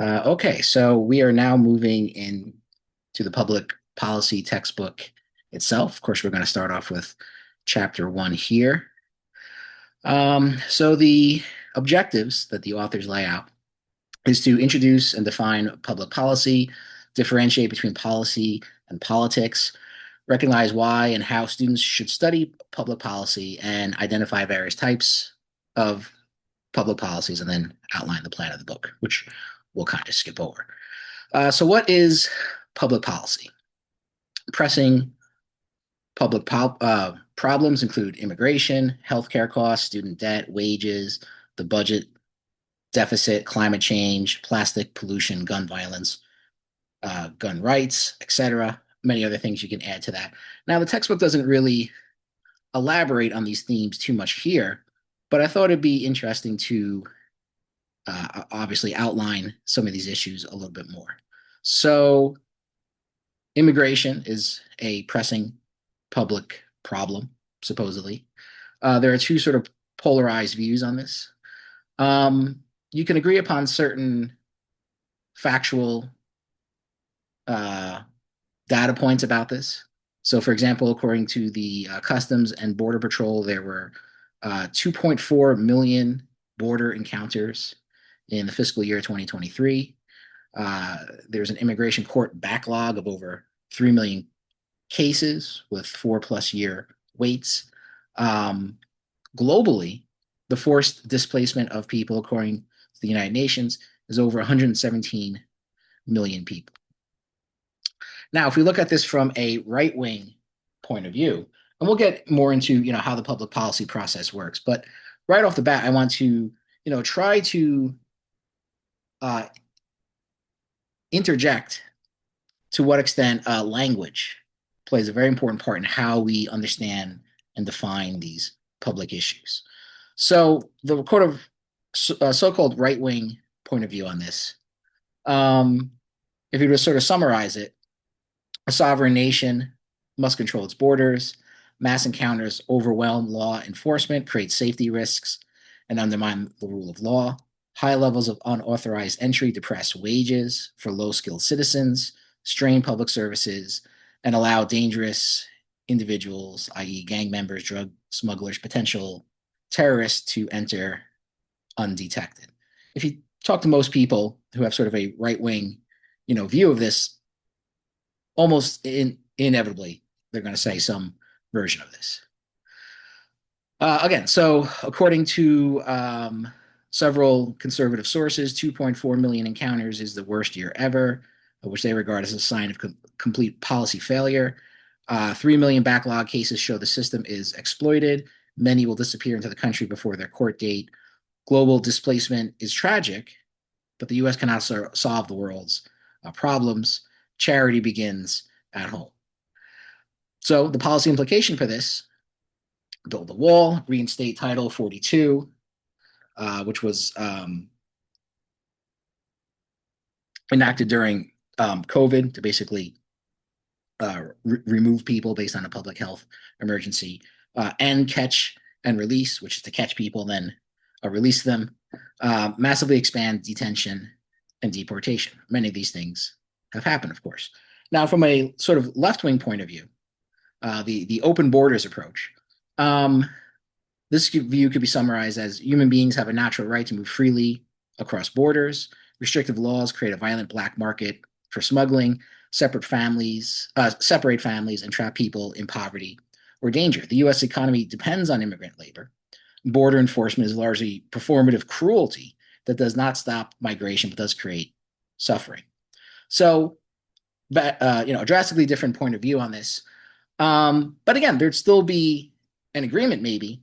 Okay, so we are now moving in to the public policy textbook itself. Of course, we're going to start off with chapter one here. So the objectives that the authors lay out is to introduce and define public policy, differentiate between policy and politics, recognize why and how students should study public policy, and identify various types of public policies, and then outline the plan of the book, which we'll kind of skip over. So, what is public policy? Pressing problems include immigration, healthcare costs, student debt, wages, the budget deficit, climate change, plastic pollution, gun violence, gun rights, etc. Many other things you can add to that. Now, the textbook doesn't really elaborate on these themes too much here, but I thought it'd be interesting to obviously outline some of these issues a little bit more. So, immigration is a pressing public problem, supposedly. There are two sort of polarized views on this. You can agree upon certain factual uh, data points about this. So, for example, according to the Customs and Border Patrol, there were 2.4 million border encounters in the fiscal year 2023. There's an immigration court backlog of over 3 million cases with 4+ year waits. Um, Globally, the forced displacement of people, according to the United Nations, is over 117 million people. Now, if we look at this from a right-wing point of view, and we'll get more into how the public policy process works, but right off the bat, I want to try to uh, interject to what extent language plays a very important part in how we understand and define these public issues. So the sort of so-called right-wing point of view on this, if you were to sort of summarize it, a sovereign nation must control its borders. Mass encounters overwhelm law enforcement, create safety risks, and undermine the rule of law. High levels of unauthorized entry depress wages for low-skilled citizens, strain public services, and allow dangerous individuals, i.e., gang members, drug smugglers, potential terrorists, to enter undetected. If you talk to most people who have sort of a right-wing, view of this, almost inevitably they're going to say some version of this. Again, so according to several conservative sources, 2.4 million encounters is the worst year ever, which they regard as a sign of complete policy failure. 3 million backlog cases show the system is exploited. Many will disappear into the country before their court date. Global displacement is tragic, but the U.S. cannot solve the world's problems. Charity begins at home. So the policy implication for this: build a wall, reinstate Title 42, which was enacted during COVID to basically remove people based on a public health emergency, and catch and release, which is to catch people, then release them, massively expand detention and deportation. Many of these things have happened, of course. Now, from a sort of left-wing point of view, the open borders approach. This view could be summarized as human beings have a natural right to move freely across borders. Restrictive laws create a violent black market for smuggling, separate families, and trap people in poverty or danger. The U.S. economy depends on immigrant labor. Border enforcement is largely performative cruelty that does not stop migration but does create suffering. So, a drastically different point of view on this. But again, there'd still be an agreement maybe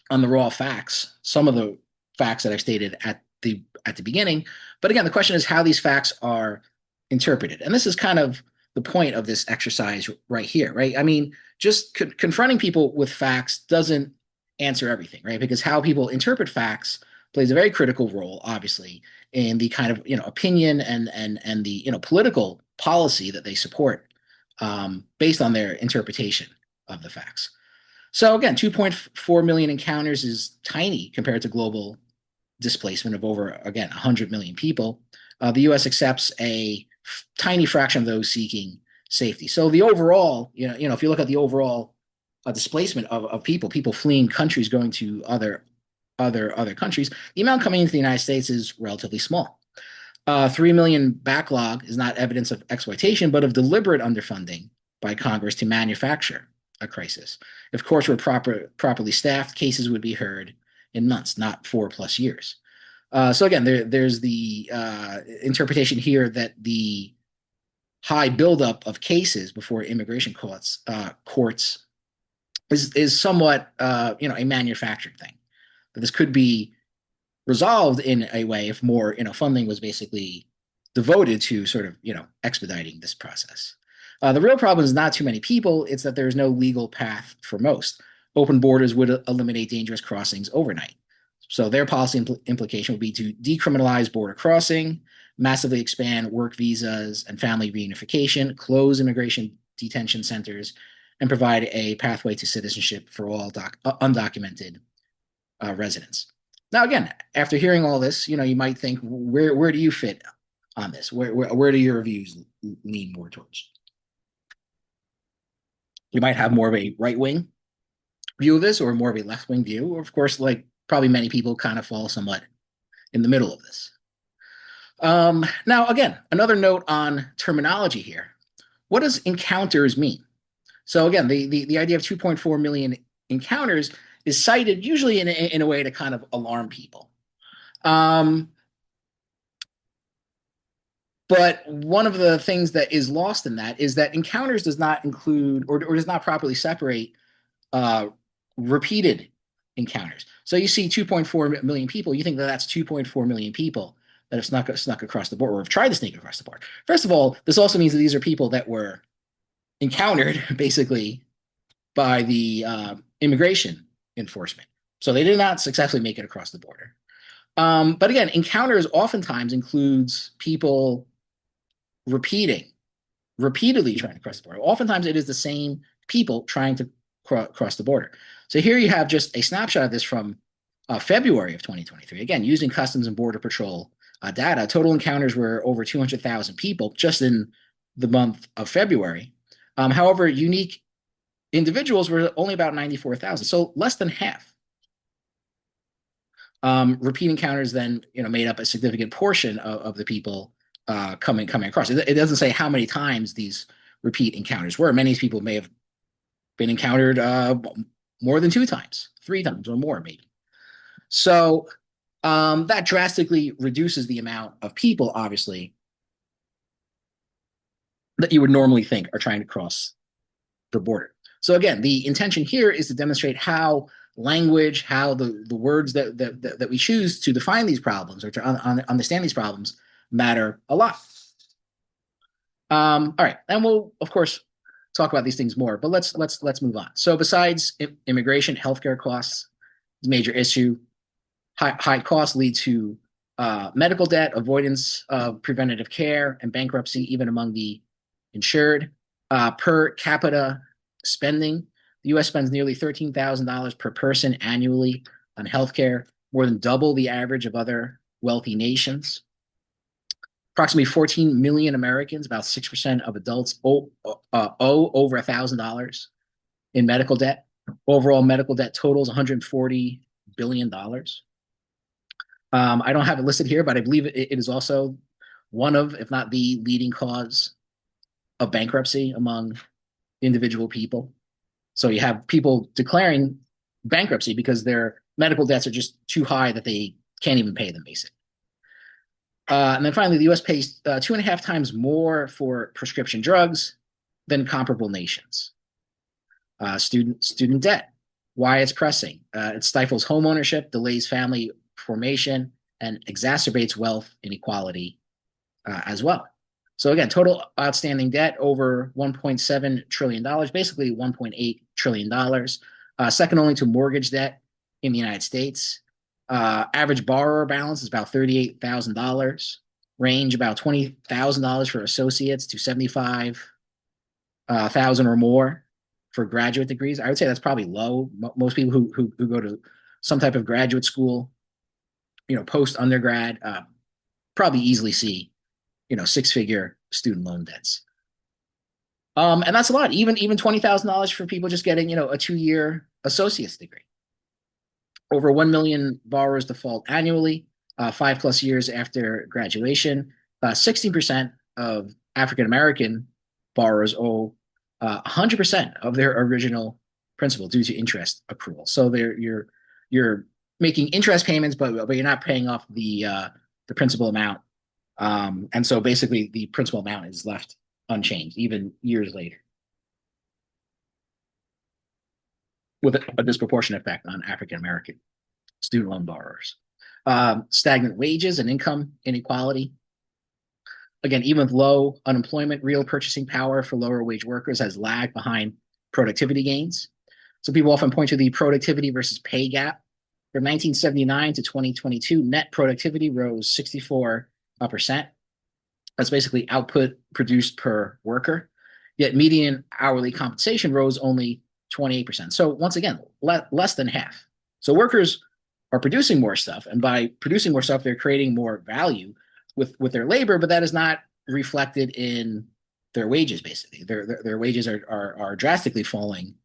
on the raw facts, some of the facts that I stated at the beginning. But again, the question is how these facts are interpreted. And this is kind of the point of this exercise right here, right? I mean, just confronting people with facts doesn't answer everything, right? Because how people interpret facts plays a very critical role, obviously, in the kind of opinion and the political policy that they support, based on their interpretation of the facts. So again, 2.4 million encounters is tiny compared to global displacement of over, again, 100 million people. The U.S. accepts a tiny fraction of those seeking safety. So the overall, if you look at the overall displacement of people fleeing countries going to other countries, the amount coming into the United States is relatively small. 3 million backlog is not evidence of exploitation, but of deliberate underfunding by Congress to manufacture a crisis. If courts were properly staffed, cases would be heard in months, not 4+ years. So again, there's the interpretation here that the high buildup of cases before immigration courts is somewhat a manufactured thing. But this could be resolved in a way if more funding was basically devoted to sort of expediting this process. The real problem is not too many people, it's that there's no legal path for most. Open borders would eliminate dangerous crossings overnight. So their policy implication would be to decriminalize border crossing, massively expand work visas and family reunification, close immigration detention centers, and provide a pathway to citizenship for all undocumented residents. Now, again, after hearing all this, you might think, where do you fit on this? Where do your views lean more towards? You might have more of a right-wing view of this or more of a left-wing view. Or, of course, like probably many people kind of fall somewhat in the middle of this. Now, again, another note on terminology here. What does encounters mean? So again, the idea of 2.4 million encounters is cited usually in a way to kind of alarm people. But one of the things that is lost in that is that encounters does not include or does not properly separate repeated encounters. So you see 2.4 million people, you think that that's 2.4 million people that have snuck across the border or have tried to sneak across the border. First of all, this also means that these are people that were encountered basically by the immigration enforcement. So they did not successfully make it across the border. But again, encounters oftentimes includes people repeatedly trying to cross the border. Oftentimes it is the same people trying to cross the border. So here you have just a snapshot of this from February of 2023. Again, using Customs and Border Patrol data, total encounters were over 200,000 people just in the month of February. However, unique individuals were only about 94,000, so less than half. Repeat encounters then, made up a significant portion of the people coming across. It doesn't say how many times these repeat encounters were. Many people may have been encountered more than 2 times, 3 times, or more, maybe. So that drastically reduces the amount of people, obviously, that you would normally think are trying to cross the border. So again, the intention here is to demonstrate how language, how the words that we choose to define these problems or to understand these problems matter a lot. All right, and we'll of course talk about these things more, but let's move on. So besides immigration, healthcare costs is a major issue. High costs lead to medical debt, avoidance of preventative care, and bankruptcy, even among the insured. Per capita spending, the U.S. spends nearly $13,000 per person annually on healthcare, more than double the average of other wealthy nations. Approximately 14 million Americans, about 6% of adults, owe over $1,000 in medical debt. Overall medical debt totals $140 billion. I don't have it listed here, but I believe it is also one of, if not the leading cause of bankruptcy among individual people. So you have people declaring bankruptcy because their medical debts are just too high that they can't even pay them, basically. And then finally, the U.S. pays 2.5 times more for prescription drugs than comparable nations. Student debt, why it's pressing. It stifles home ownership, delays family formation, and exacerbates wealth inequality as well. So again, total outstanding debt over $1.7 trillion, basically $1.8 trillion, second only to mortgage debt in the United States. Average borrower balance is about $38,000, range about $20,000 for associates to $75,000 or more for graduate degrees. I would say that's probably low. Most people who go to some type of graduate school, post undergrad, probably easily see six-figure student loan debts. And that's a lot. Even $20,000 for people just getting, a 2-year associate's degree. Over 1 million borrowers default annually, 5+ years after graduation. 60% of African American borrowers owe 100% of their original principal due to interest accrual. So you're making interest payments, but you're not paying off the principal amount. And so basically the principal amount is left unchanged, even years later, with a disproportionate effect on African American student loan borrowers. Stagnant wages and income inequality. Again, even with low unemployment, real purchasing power for lower wage workers has lagged behind productivity gains. So people often point to the productivity versus pay gap. From 1979 to 2022, net productivity rose 64%. That's basically output produced per worker. Yet median hourly compensation rose only 28%. So once again, less than half. So workers are producing more stuff, and by producing more stuff, they're creating more value with their labor, but that is not reflected in their wages. Basically, their wages are drastically falling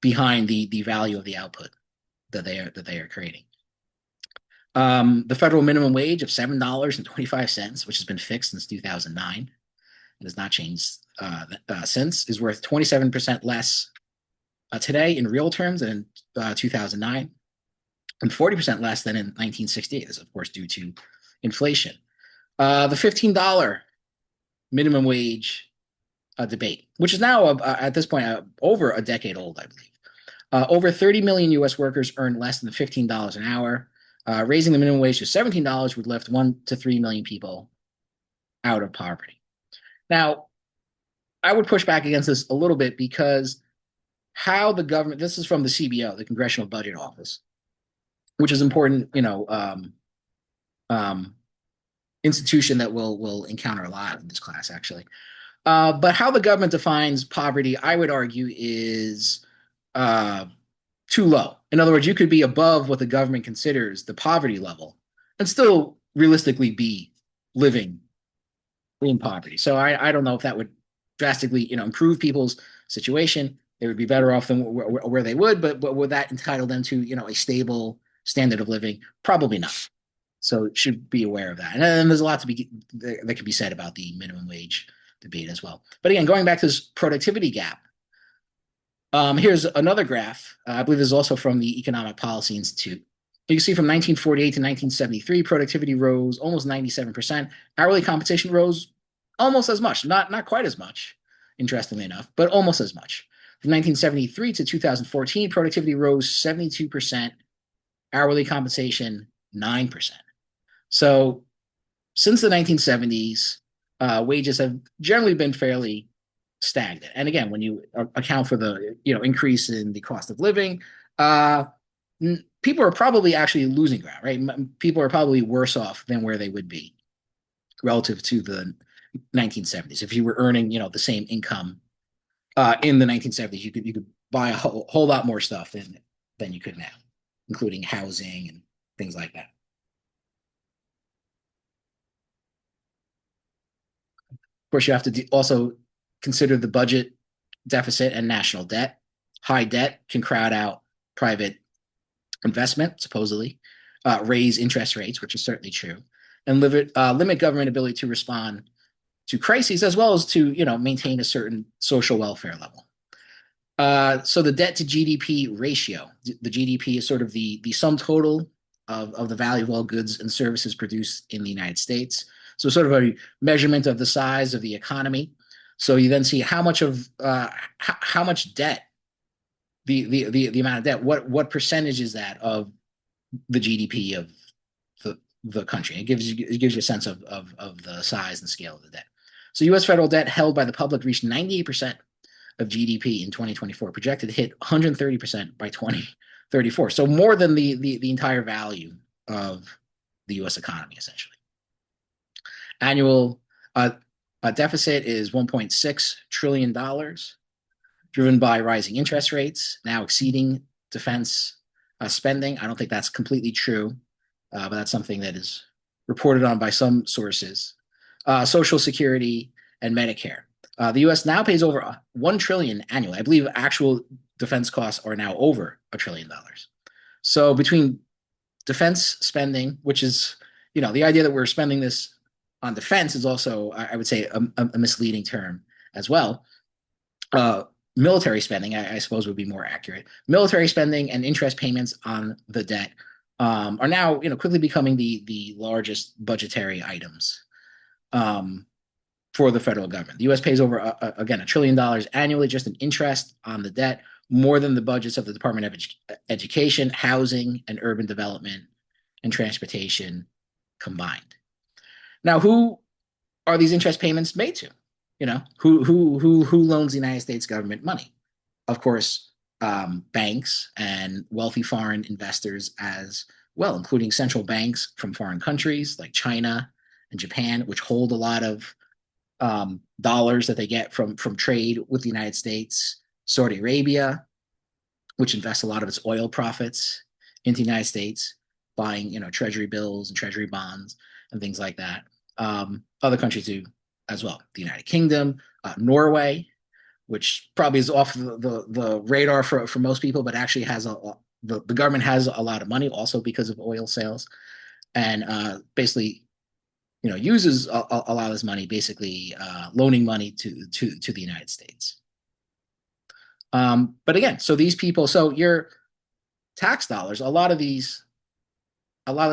behind the value of the output that they are creating. The federal minimum wage of $7.25, which has been fixed since 2009 and has not changed since, is worth 27% less today in real terms than in 2009, and 40% less than in 1968. This is, of course, due to inflation. The $15 minimum wage debate, which is now at this point over a decade old, I believe. Over 30 million U.S. workers earn less than $15 an hour. Raising the minimum wage to $17 would lift 1 to 3 million people out of poverty. Now, I would push back against this a little bit because how the government, this is from the CBO, the Congressional Budget Office, which is important, institution that we'll encounter a lot in this class, actually. But how the government defines poverty, I would argue, is too low. In other words, you could be above what the government considers the poverty level and still realistically be living in poverty. So I don't know if that would drastically, improve people's situation. They would be better off than where they would, but would that entitle them to, a stable standard of living? Probably not. So should be aware of that. And then there's a lot that can be said about the minimum wage debate as well. But again, going back to this productivity gap, here's another graph. I believe this is also from the Economic Policy Institute. You can see from 1948 to 1973, productivity rose almost 97%. Hourly compensation rose almost as much, not quite as much, interestingly enough, but almost as much. From 1973 to 2014, productivity rose 72%, hourly compensation 9%. So since the 1970s, wages have generally been fairly stagnant. And again, when you account for the increase in the cost of living, people are probably actually losing ground, right? People are probably worse off than where they would be relative to the 1970s. If you were earning, the same income in the 1970s, you could buy a whole lot more stuff than you could now, including housing and things like that. Of course, you have to also consider the budget deficit and national debt. High debt can crowd out private investment, supposedly, raise interest rates, which is certainly true, and limit government ability to respond to crises, as well as to maintain a certain social welfare level. So the debt to GDP ratio, the GDP is sort of the sum total of the value of all goods and services produced in the United States. So sort of a measurement of the size of the economy. So you then see how much debt, the amount of debt, what percentage is that of the GDP of the country. It gives you a sense of the size and scale of the debt. So U.S. federal debt held by the public reached 98% of GDP in 2024, projected to hit 130% by 2034. So more than the entire value of the U.S. economy, essentially. Annual deficit is $1.6 trillion, driven by rising interest rates, now exceeding defense spending. I don't think that's completely true, but that's something that is reported on by some sources. Social Security, and Medicare. The U.S. now pays over $1 trillion annually. I believe actual defense costs are now over $1 trillion. So between defense spending, which is, the idea that we're spending this on defense is also, I would say, a misleading term as well. Military spending, I suppose, would be more accurate. Military spending and interest payments on the debt are now, quickly becoming the largest budgetary items for the federal government. The U.S. pays over, again, $1 trillion annually just in interest on the debt, more than the budgets of the Department of Education, Housing, and Urban Development, and Transportation combined. Now, who are these interest payments made to? Who loans the United States government money? Of course, banks and wealthy foreign investors as well, including central banks from foreign countries like China and Japan, which hold a lot of dollars that they get from trade with the United States. Saudi Arabia, which invests a lot of its oil profits into the United States, buying treasury bills and treasury bonds and things like that. Other countries do as well. The United Kingdom, Norway, which probably is off the radar for most people, but actually has the government has a lot of money also because of oil sales, and basically uses a lot of this money, basically loaning money to the United States. But again, so these people, so your tax dollars, a lot of the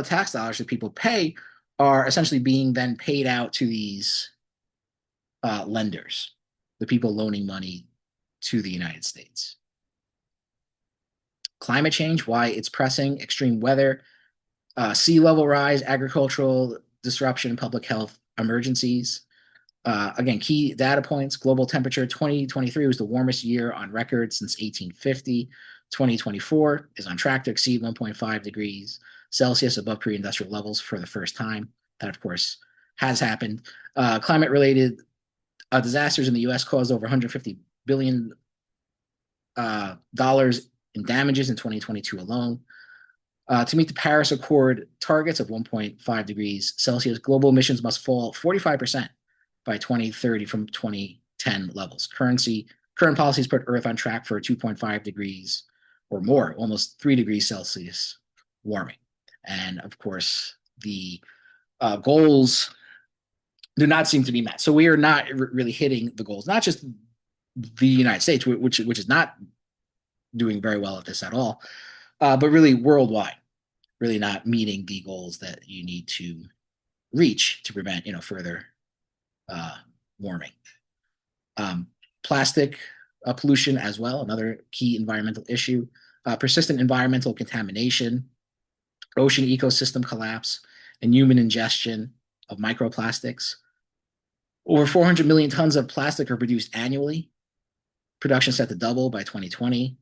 tax dollars that people pay are essentially being then paid out to these lenders, the people loaning money to the United States. Climate change, why it's pressing, extreme weather, sea level rise, agricultural disruption, public health emergencies. Again, key data points: global temperature 2023 was the warmest year on record since 1850. 2024 is on track to exceed 1.5 degrees Celsius above pre-industrial levels for the first time. That, of course, has happened. Climate-related disasters in the U.S. caused over $150 billion in damages in 2022 alone. To meet the Paris Accord targets of 1.5 degrees Celsius, global emissions must fall 45% by 2030 from 2010 levels. Current policies put Earth on track for 2.5 degrees or more, almost 3 degrees Celsius warming. And of course, the goals do not seem to be met. So we are not really hitting the goals, not just the United States, which is not doing very well at this at all, but really worldwide, really not meeting the goals that you need to reach to prevent further warming. Plastic pollution as well, another key environmental issue. Persistent environmental contamination, ocean ecosystem collapse, and human ingestion of microplastics. Over 400 million tons of plastic are produced annually. Production set to double by 2020.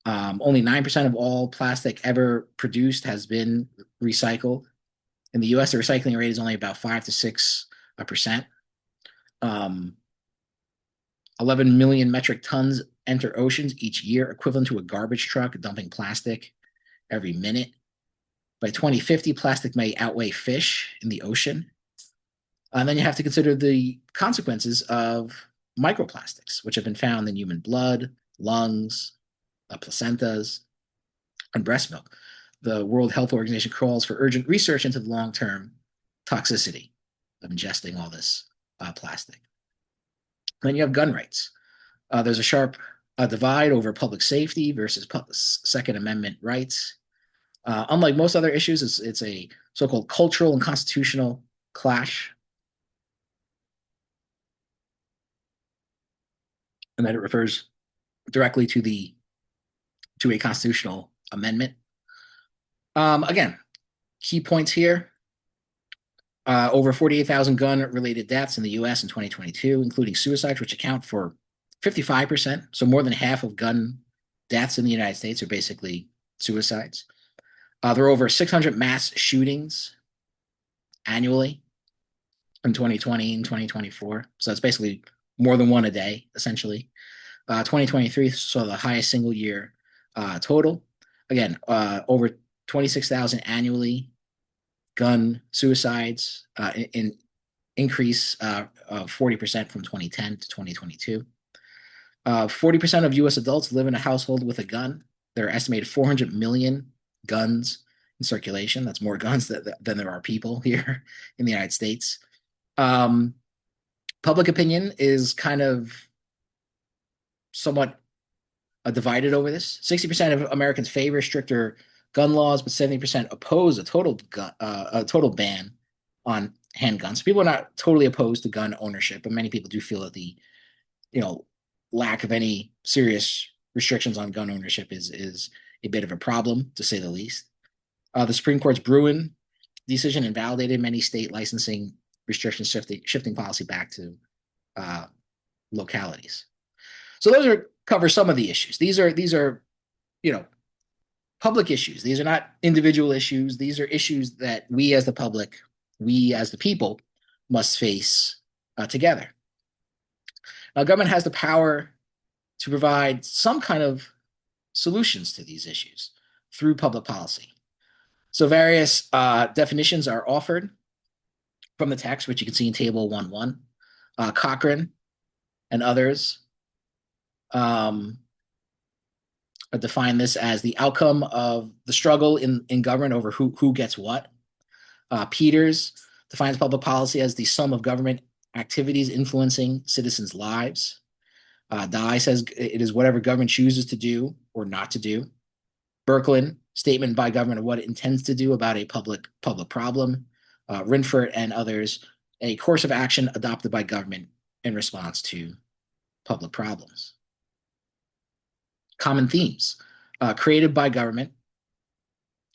Only 9% of all plastic ever produced has been recycled. In the US, the recycling rate is only about 5 to 6%. 11 million metric tons enter oceans each year, equivalent to a garbage truck dumping plastic every minute. By 2050, plastic may outweigh fish in the ocean. And then you have to consider the consequences of microplastics, which have been found in human blood, lungs, placentas, and breast milk. The World Health Organization calls for urgent research into the long-term toxicity of ingesting all this plastic. Then you have gun rights. There's a sharp divide over public safety versus Second Amendment rights. Unlike most other issues, it's a so-called cultural and constitutional clash. And then it refers directly to a constitutional amendment. Again, key points here. Over 48,000 gun-related deaths in the U.S. in 2022, including suicides, which account for 55%. So more than half of gun deaths in the United States are basically suicides. There are over 600 mass shootings annually in 2020 and 2024. So it's basically more than one a day, essentially. 2023 saw the highest single year total. Again, over 26,000 annually gun suicides in increase of 40% from 2010 to 2022. 40% of U.S. adults live in a household with a gun. There are estimated 400 million guns in circulation. That's more guns than there are people here in the United States. Public opinion is kind of somewhat divided over this. 60% of Americans favor stricter gun laws, but 70% oppose a total ban on handguns. People are not totally opposed to gun ownership, but many people do feel that the lack of any serious restrictions on gun ownership is a bit of a problem, to say the least. The Supreme Court's Bruin decision invalidated many state licensing restrictions, shifting policy back to localities. So those cover some of the issues. These are public issues. These are not individual issues. These are issues that we as the public, we as the people, must face together. Now, government has the power to provide some kind of solutions to these issues through public policy. So various definitions are offered from the text, which you can see in Table 1.1. Cochrane and others define this as the outcome of the struggle in government over who gets what. Peters defines public policy as the sum of government activities influencing citizens' lives. Dye says it is whatever government chooses to do or not to do. Birkeland, statement by government of what it intends to do about a public problem. Rinford and others, a course of action adopted by government in response to public problems. Common themes created by government.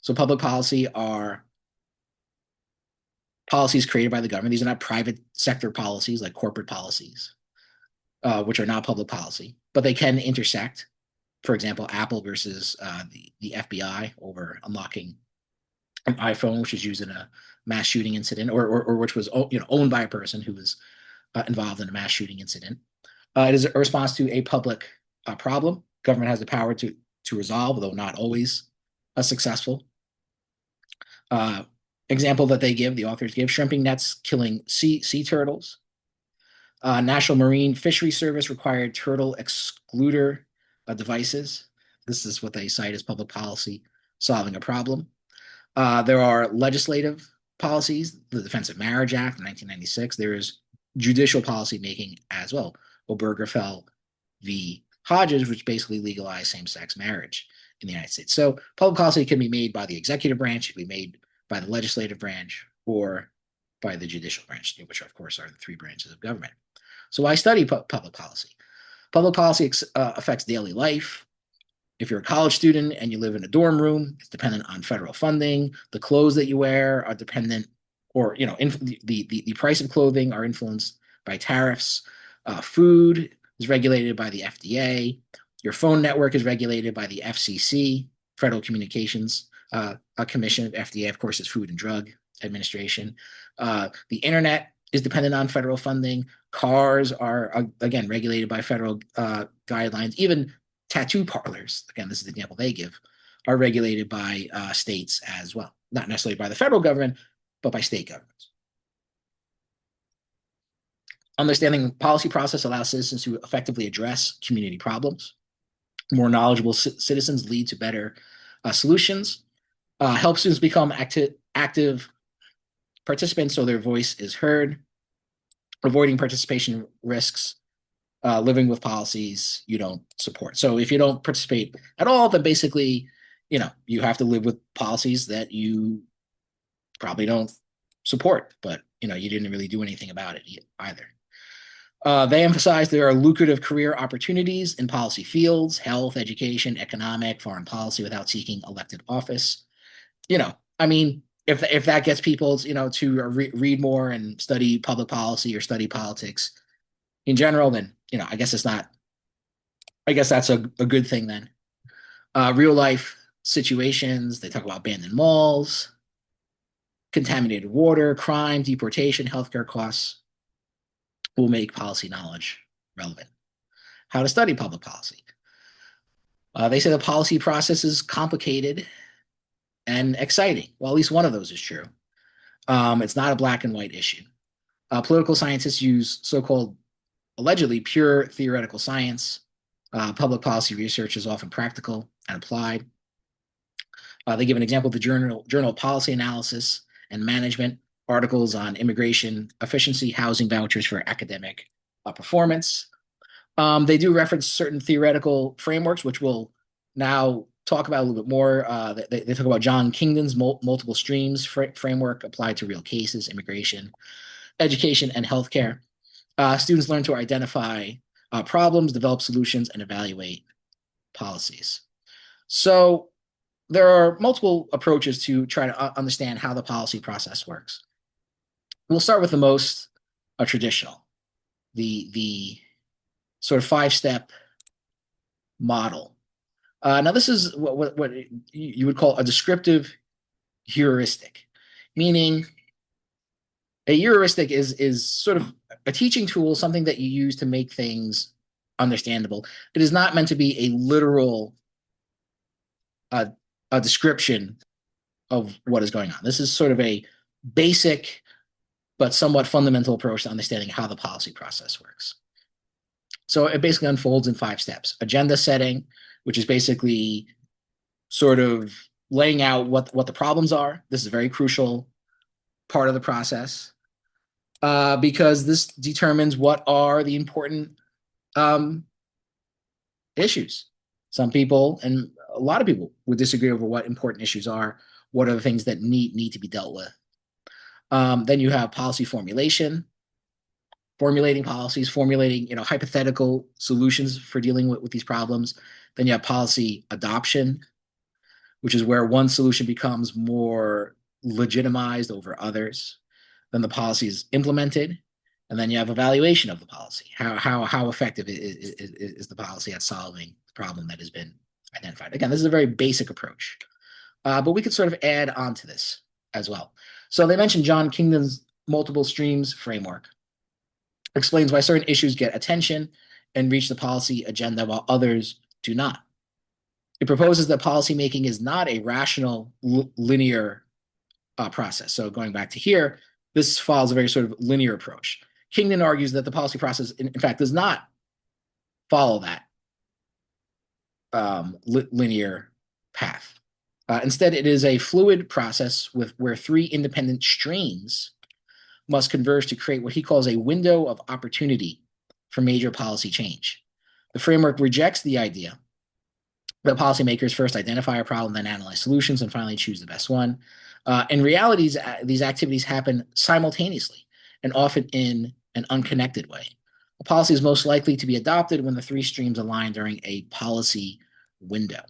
So public policy are policies created by the government. These are not private sector policies like corporate policies, which are not public policy, but they can intersect. For example, Apple versus the FBI over unlocking an iPhone, which was used in a mass shooting incident, or which was owned by a person who was involved in a mass shooting incident. It is a response to a public problem. Government has the power to resolve, though not always successful. Example that the authors give: shrimping nets killing sea turtles. National Marine Fishery Service required turtle excluder devices. This is what they cite as public policy solving a problem. There are legislative policies, the Defense of Marriage Act in 1996. There is judicial policy making as well. Obergefell v. Hodges, which basically legalized same-sex marriage in the United States. So public policy can be made by the executive branch, it can be made by the legislative branch, or by the judicial branch, which of course are the three branches of government. So why study public policy? Public policy affects daily life. If you're a college student and you live in a dorm room, it's dependent on federal funding. The clothes that you wear are dependent, or the price of clothing are influenced by tariffs. Food is regulated by the FDA. Your phone network is regulated by the FCC, Federal Communications Commission. FDA, of course, is Food and Drug Administration. The internet is dependent on federal funding. Cars are, again, regulated by federal guidelines. Even tattoo parlors, again, this is the example they give, are regulated by states as well. Not necessarily by the federal government, but by state governments. Understanding the policy process allows citizens to effectively address community problems. More knowledgeable citizens lead to better solutions. Help students become active participants so their voice is heard. Avoiding participation risks, living with policies you don't support. So if you don't participate at all, then basically, you have to live with policies that you probably don't support, but you didn't really do anything about it either. They emphasize there are lucrative career opportunities in policy fields: health, education, economic, foreign policy, without seeking elected office. If that gets people, to read more and study public policy or study politics in general, then I guess that's a good thing then. Real life situations, they talk about abandoned malls, contaminated water, crime, deportation, healthcare costs will make policy knowledge relevant. How to study public policy. They say the policy process is complicated and exciting. Well, at least one of those is true. It's not a black and white issue. Political scientists use so-called allegedly pure theoretical science. Public policy research is often practical and applied. They give an example of the Journal of Policy Analysis and Management, articles on immigration, efficiency, housing vouchers for academic performance. They do reference certain theoretical frameworks, which we'll now talk about a little bit more. They talk about John Kingdon's multiple streams framework applied to real cases, immigration, education, and healthcare. Students learn to identify problems, develop solutions, and evaluate policies. So there are multiple approaches to try to understand how the policy process works. We'll start with the most traditional, the sort of 5-step model. Now, this is what you would call a descriptive heuristic, meaning a heuristic is sort of a teaching tool, something that you use to make things understandable. It is not meant to be a literal a description of what is going on. This is sort of a basic but somewhat fundamental approach to understanding how the policy process works. So it basically unfolds in 5 steps. Agenda setting, which is basically sort of laying out what the problems are. This is a very crucial part of the process because this determines what are the important issues. Some people, and a lot of people, would disagree over what important issues are, what are the things that need to be dealt with. Then you have policy formulation, formulating policies, formulating hypothetical solutions for dealing with these problems. Then you have policy adoption, which is where one solution becomes more legitimized over others. Then the policy is implemented, and then you have evaluation of the policy. How effective is the policy at solving the problem that has been identified? Again, this is a very basic approach, but we could sort of add on to this as well. So they mentioned John Kingdon's multiple streams framework. Explains why certain issues get attention and reach the policy agenda while others do not. It proposes that policymaking is not a rational, linear process. So going back to here, this follows a very sort of linear approach. Kingdon argues that the policy process, in fact, does not follow that linear path. Instead, it is a fluid process where 3 independent streams must converge to create what he calls a window of opportunity for major policy change. The framework rejects the idea that policymakers first identify a problem, then analyze solutions, and finally choose the best one. In reality, these activities happen simultaneously and often in an unconnected way. A policy is most likely to be adopted when the 3 streams align during a policy window.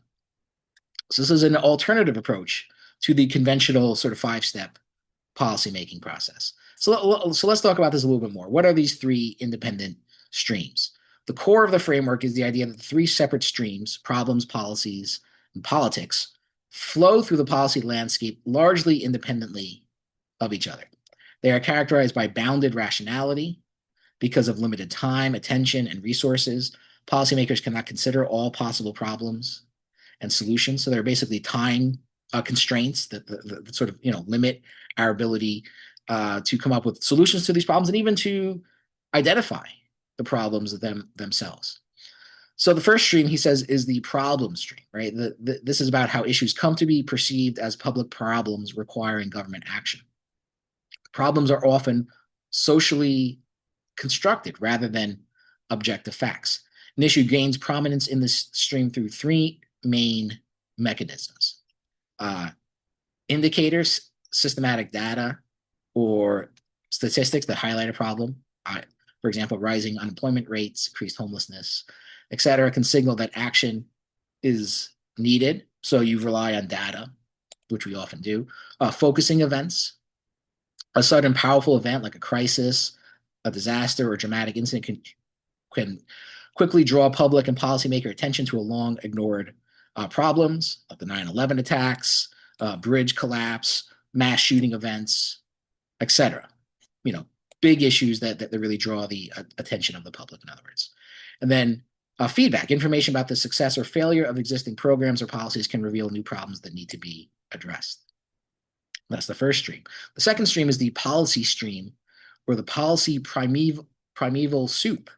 So this is an alternative approach to the conventional sort of 5-step policymaking process. So let's talk about this a little bit more. What are these 3 independent streams? The core of the framework is the idea that the 3 separate streams, problems, policies, and politics, flow through the policy landscape largely independently of each other. They are characterized by bounded rationality because of limited time, attention, and resources. Policymakers cannot consider all possible problems and solutions. So there are basically time constraints that sort of limit our ability to come up with solutions to these problems and even to identify the problems themselves. So the first stream, he says, is the problem stream, right? This is about how issues come to be perceived as public problems requiring government action. Problems are often socially constructed rather than objective facts. An issue gains prominence in this stream through 3 main mechanisms. Indicators, systematic data, or statistics that highlight a problem. For example, rising unemployment rates, increased homelessness, et cetera, can signal that action is needed. So you rely on data, which we often do. Focusing events. A sudden powerful event like a crisis, a disaster, or a dramatic incident can quickly draw public and policymaker attention to a long ignored problems like the 9/11 attacks, bridge collapse, mass shooting events, etc. Big issues that really draw the attention of the public, in other words. And then feedback, information about the success or failure of existing programs or policies can reveal new problems that need to be addressed. That's the first stream. The second stream is the policy stream, or the policy primeval soup.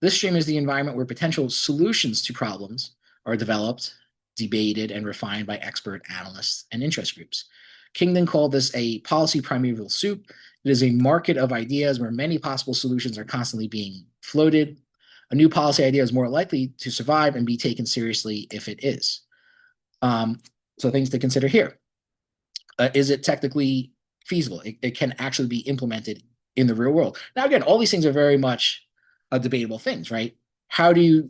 This stream is the environment where potential solutions to problems are developed, debated, and refined by expert analysts and interest groups. Kingdon called this a policy primeval soup. It is a market of ideas where many possible solutions are constantly being floated. A new policy idea is more likely to survive and be taken seriously if it is. So things to consider here. Is it technically feasible? It can actually be implemented in the real world. Now, again, all these things are very much debatable things, right? How do you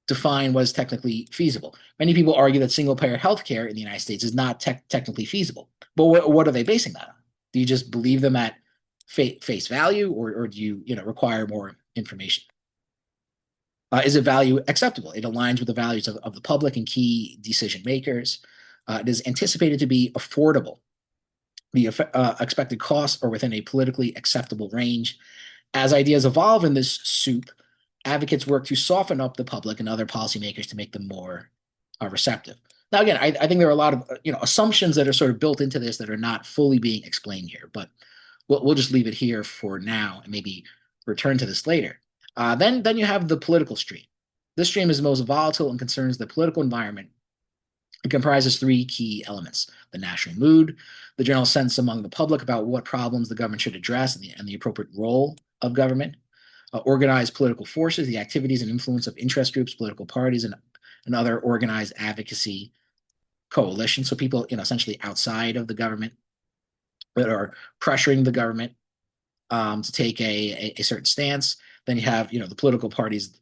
define what is technically feasible? Many people argue that single-payer healthcare in the United States is not technically feasible. But what are they basing that on? Do you just believe them at face value, or do you require more information? Is it value acceptable? It aligns with the values of the public and key decision makers. It is anticipated to be affordable. The expected costs are within a politically acceptable range. As ideas evolve in this soup, advocates work to soften up the public and other policymakers to make them more receptive. Now, again, I think there are a lot of assumptions that are sort of built into this that are not fully being explained here, but we'll just leave it here for now and maybe return to this later. Then you have the political stream. This stream is the most volatile and concerns the political environment. It comprises three key elements: the national mood, the general sense among the public about what problems the government should address and the appropriate role of government, organized political forces, the activities and influence of interest groups, political parties, and other organized advocacy coalitions. So people, essentially outside of the government that are pressuring the government to take a certain stance. Then you have, the political parties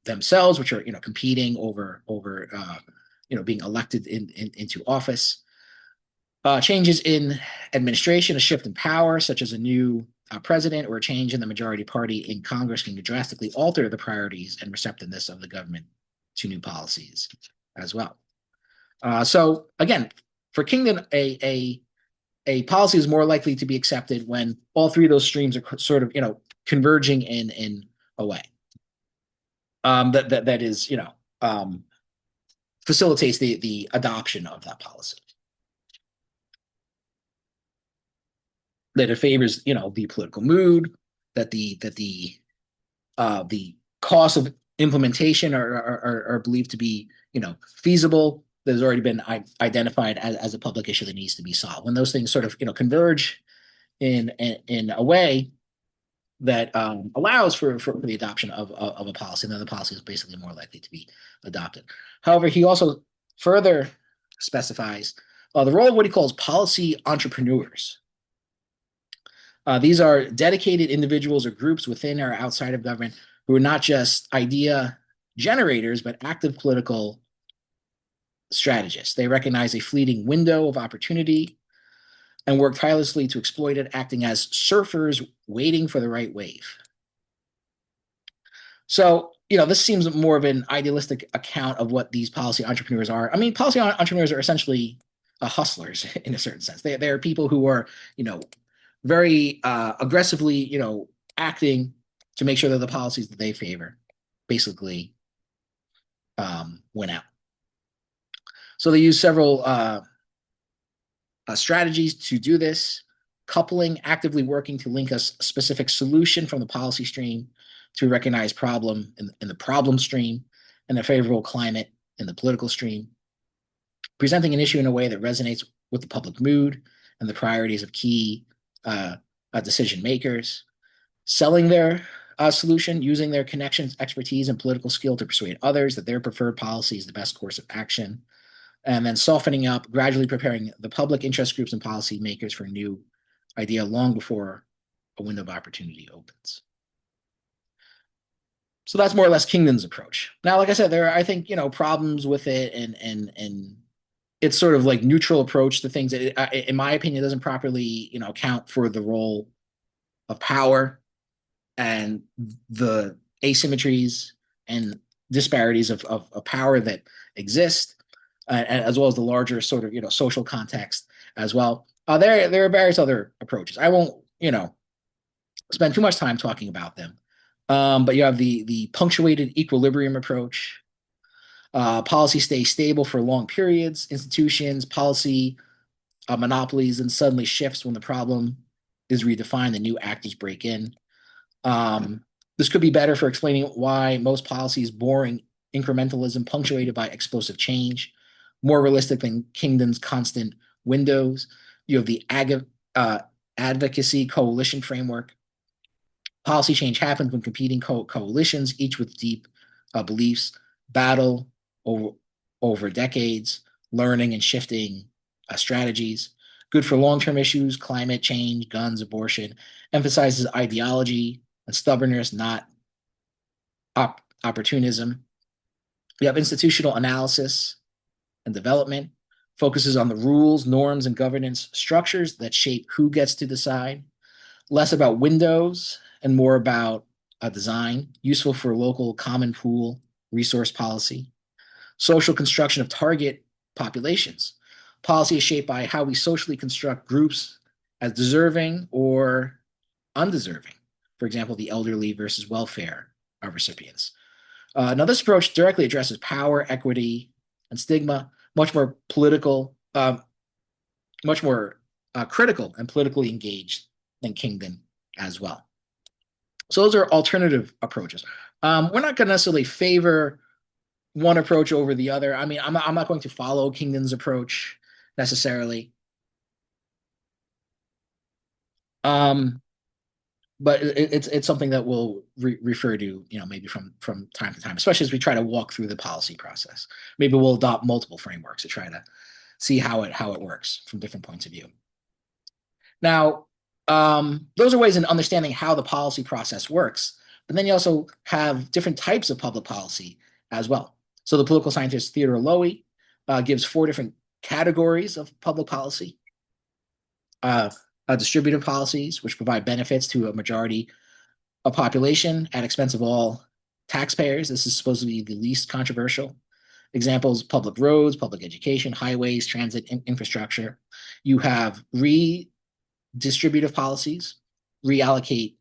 themselves, which are, competing over being elected into office. Changes in administration, a shift in power, such as a new president or a change in the majority party in Congress, can drastically alter the priorities and receptiveness of the government to new policies as well. So again, for Kingdon, a policy is more likely to be accepted when all three of those streams are sort of, converging in a way that is, facilitates the adoption of that policy. That it favors, the political mood, that the costs of implementation are believed to be, feasible. That has already been identified as a public issue that needs to be solved. When those things sort of, converge in a way that allows for the adoption of a policy, and then the policy is basically more likely to be adopted. However, he also further specifies the role of what he calls policy entrepreneurs. These are dedicated individuals or groups within or outside of government who are not just idea generators, but active political strategists. They recognize a fleeting window of opportunity and work tirelessly to exploit it, acting as surfers waiting for the right wave. So, this seems more of an idealistic account of what these policy entrepreneurs are. I mean, policy entrepreneurs are essentially hustlers in a certain sense. They are people who are, very aggressively, acting to make sure that the policies that they favor basically win out. So they use several strategies to do this: coupling, actively working to link a specific solution from the policy stream to recognize problem in the problem stream, and a favorable climate in the political stream; presenting an issue in a way that resonates with the public mood and the priorities of key decision makers; selling their solution, using their connections, expertise, and political skill to persuade others that their preferred policy is the best course of action; and then softening up, gradually preparing the public, interest groups, and policy makers for a new idea long before a window of opportunity opens. So that's more or less Kingdon's approach. Now, like I said, there are, I think, problems with it, and it's sort of like neutral approach to things. In my opinion, it doesn't properly, account for the role of power and the asymmetries and disparities of power that exist, as well as the larger sort of, social context as well. There are various other approaches. I won't, spend too much time talking about them. But you have the punctuated equilibrium approach. Policy stays stable for long periods. Institutions, policy monopolies, and suddenly shifts when the problem is redefined, the new actors break in. This could be better for explaining why most policy is boring incrementalism punctuated by explosive change, more realistic than Kingdon's constant windows. You have the advocacy coalition framework. Policy change happens when competing coalitions, each with deep beliefs, battle over decades, learning and shifting strategies. Good for long-term issues, climate change, guns, abortion, emphasizes ideology and stubbornness, not opportunism. We have institutional analysis and development, focuses on the rules, norms, and governance structures that shape who gets to decide, less about windows and more about a design, useful for local common pool resource policy. Social construction of target populations. Policy is shaped by how we socially construct groups as deserving or undeserving. For example, the elderly versus welfare recipients. Now, this approach directly addresses power, equity, and stigma, much more political, much more critical and politically engaged than Kingdon as well. So those are alternative approaches. We're not going to necessarily favor one approach over the other. I mean, I'm not going to follow Kingdon's approach necessarily. But it's something that we'll refer to, maybe from time to time, especially as we try to walk through the policy process. Maybe we'll adopt multiple frameworks to try to see how it works from different points of view. Now, those are ways in understanding how the policy process works. But then you also have different types of public policy as well. So the political scientist Theodore Lowy gives 4 different categories of public policy. Distributive policies, which provide benefits to a majority of population at expense of all taxpayers. This is supposed to be the least controversial. Examples: public roads, public education, highways, transit infrastructure. You have redistributive policies, reallocate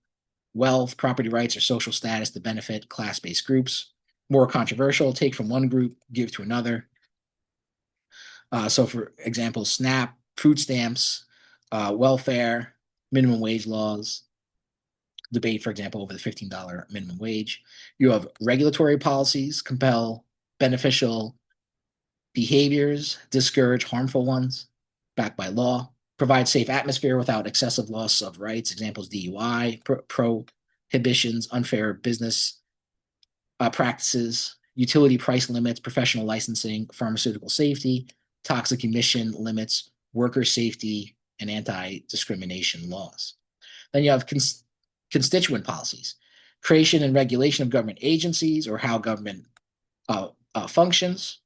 wealth, property rights, or social status to benefit class-based groups. More controversial: take from one group, give to another. So for example, SNAP, food stamps, welfare, minimum wage laws, debate, for example, over the $15 minimum wage. You have regulatory policies, compel beneficial behaviors, discourage harmful ones, backed by law, provide safe atmosphere without excessive loss of rights. Examples: DUI, prohibitions, unfair business practices, utility price limits, professional licensing, pharmaceutical safety, toxic emission limits, worker safety, and anti-discrimination laws. Then you have constituent policies, creation and regulation of government agencies or how government functions.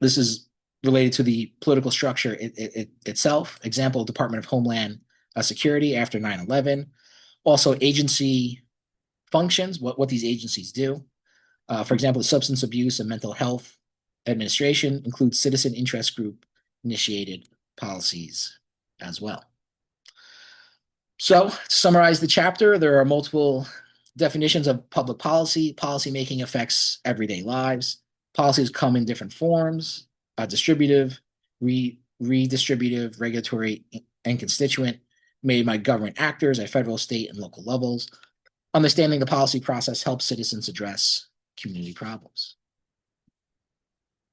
This is related to the political structure itself. Example: Department of Homeland Security after 9/11. Also, agency functions, what these agencies do. For example, the Substance Abuse and Mental Health Administration includes citizen interest group initiated policies as well. So, to summarize the chapter, there are multiple definitions of public policy. Policy making affects everyday lives. Policies come in different forms: distributive, redistributive, regulatory, and constituent, made by government actors at federal, state, and local levels. Understanding the policy process helps citizens address community problems.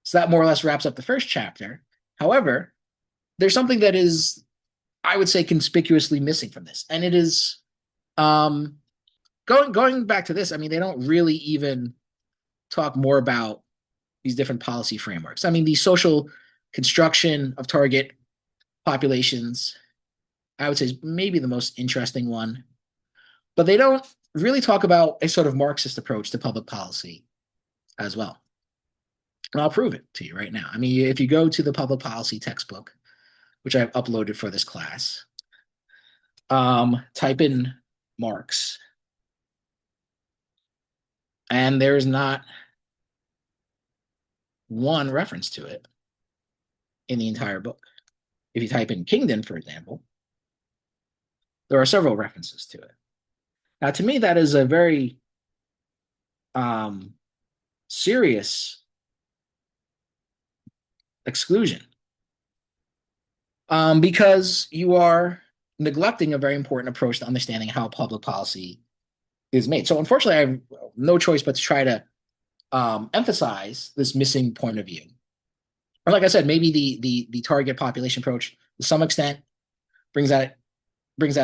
So that more or less wraps up the first chapter. However, there's something that is, I would say, conspicuously missing from this, and it is going back to this. I mean, they don't really even talk more about these different policy frameworks. I mean, the social construction of target populations, I would say, is maybe the most interesting one, but they don't really talk about a sort of Marxist approach to public policy as well. And I'll prove it to you right now. I mean, if you go to the public policy textbook, which I've uploaded for this class, type in Marx, and there's not one reference to it in the entire book. If you type in Kingdon, for example, there are several references to it. Now, to me, that is a very serious exclusion, because you are neglecting a very important approach to understanding how public policy is made. So unfortunately, I have no choice but to try to emphasize this missing point of view. Or like I said, maybe the target population approach to some extent brings that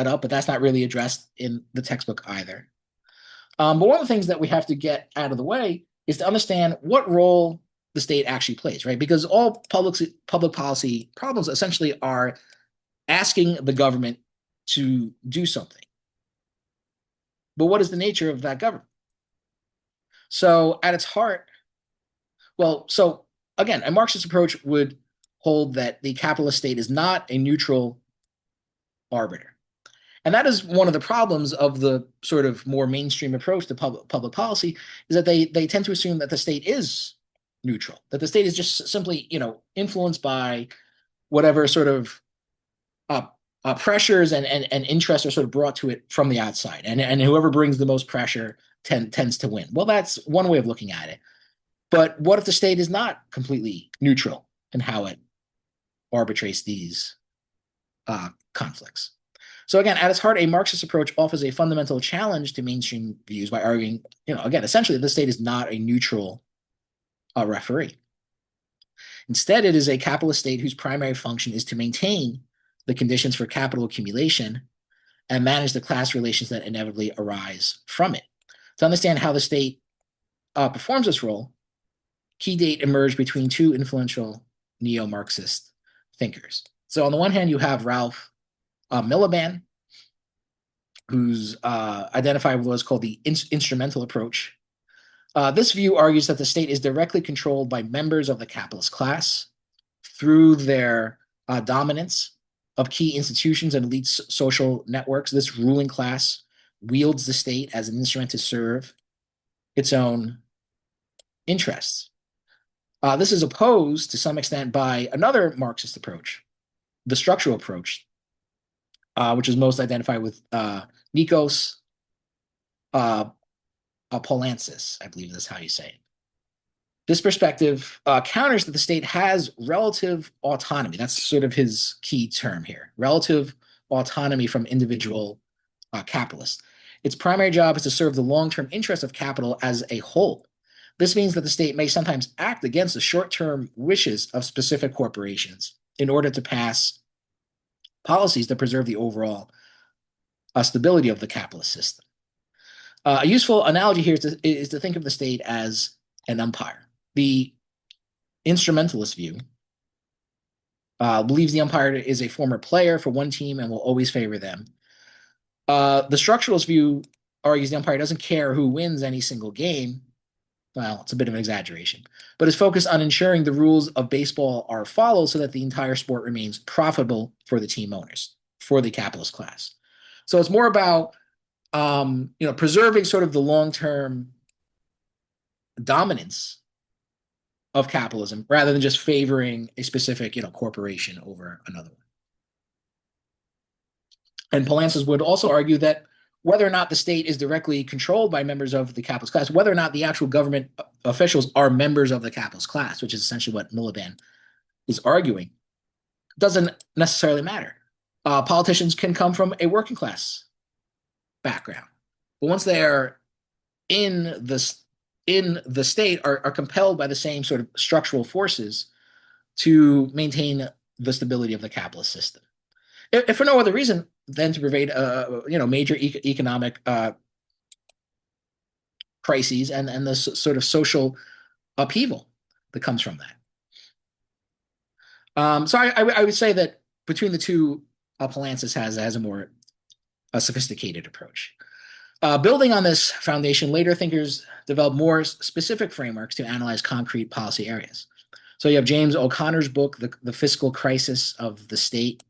up, but that's not really addressed in the textbook either. But one of the things that we have to get out of the way is to understand what role the state actually plays, right? Because all public policy problems essentially are asking the government to do something. But what is the nature of that government? So at its heart, so again, a Marxist approach would hold that the capitalist state is not a neutral arbiter. And that is one of the problems of the sort of more mainstream approach to public policy, is that they tend to assume that the state is neutral, that the state is just simply, influenced by whatever sort of pressures and interests are sort of brought to it from the outside. And whoever brings the most pressure tends to win. Well, that's one way of looking at it. But what if the state is not completely neutral in how it arbitrates these conflicts? So again, at its heart, a Marxist approach offers a fundamental challenge to mainstream views by arguing, again, essentially the state is not a neutral referee. Instead, it is a capitalist state whose primary function is to maintain the conditions for capital accumulation and manage the class relations that inevitably arise from it. To understand how the state performs this role, key date emerged between two influential neo-Marxist thinkers. So on the one hand, you have Ralph Miliband, who's identified with what's called the instrumental approach. This view argues that the state is directly controlled by members of the capitalist class through their dominance of key institutions and elite social networks. This ruling class wields the state as an instrument to serve its own interests. This is opposed to some extent by another Marxist approach, the structural approach, which is most identified with Nikos Poulantzas, I believe that's how you say it. This perspective counters that the state has relative autonomy. That's sort of his key term here, relative autonomy from individual capitalists. Its primary job is to serve the long-term interests of capital as a whole. This means that the state may sometimes act against the short-term wishes of specific corporations in order to pass policies that preserve the overall stability of the capitalist system. A useful analogy here is to think of the state as an umpire. The instrumentalist view believes the umpire is a former player for one team and will always favor them. The structuralist view argues the umpire doesn't care who wins any single game. Well, it's a bit of an exaggeration, but is focused on ensuring the rules of baseball are followed so that the entire sport remains profitable for the team owners, for the capitalist class. So it's more about preserving sort of the long-term dominance of capitalism rather than just favoring a specific, corporation over another one. And Poulantzas would also argue that whether or not the state is directly controlled by members of the capitalist class, whether or not the actual government officials are members of the capitalist class, which is essentially what Miliband is arguing, doesn't necessarily matter. Politicians can come from a working class background, but once they are in the state, are compelled by the same sort of structural forces to maintain the stability of the capitalist system. If for no other reason than to pervade, major economic crises and the sort of social upheaval that comes from that. So I would say that between the two, Poulantzas has a more sophisticated approach. Building on this foundation, later thinkers developed more specific frameworks to analyze concrete policy areas. So you have James O'Connor's book, The Fiscal Crisis of the State,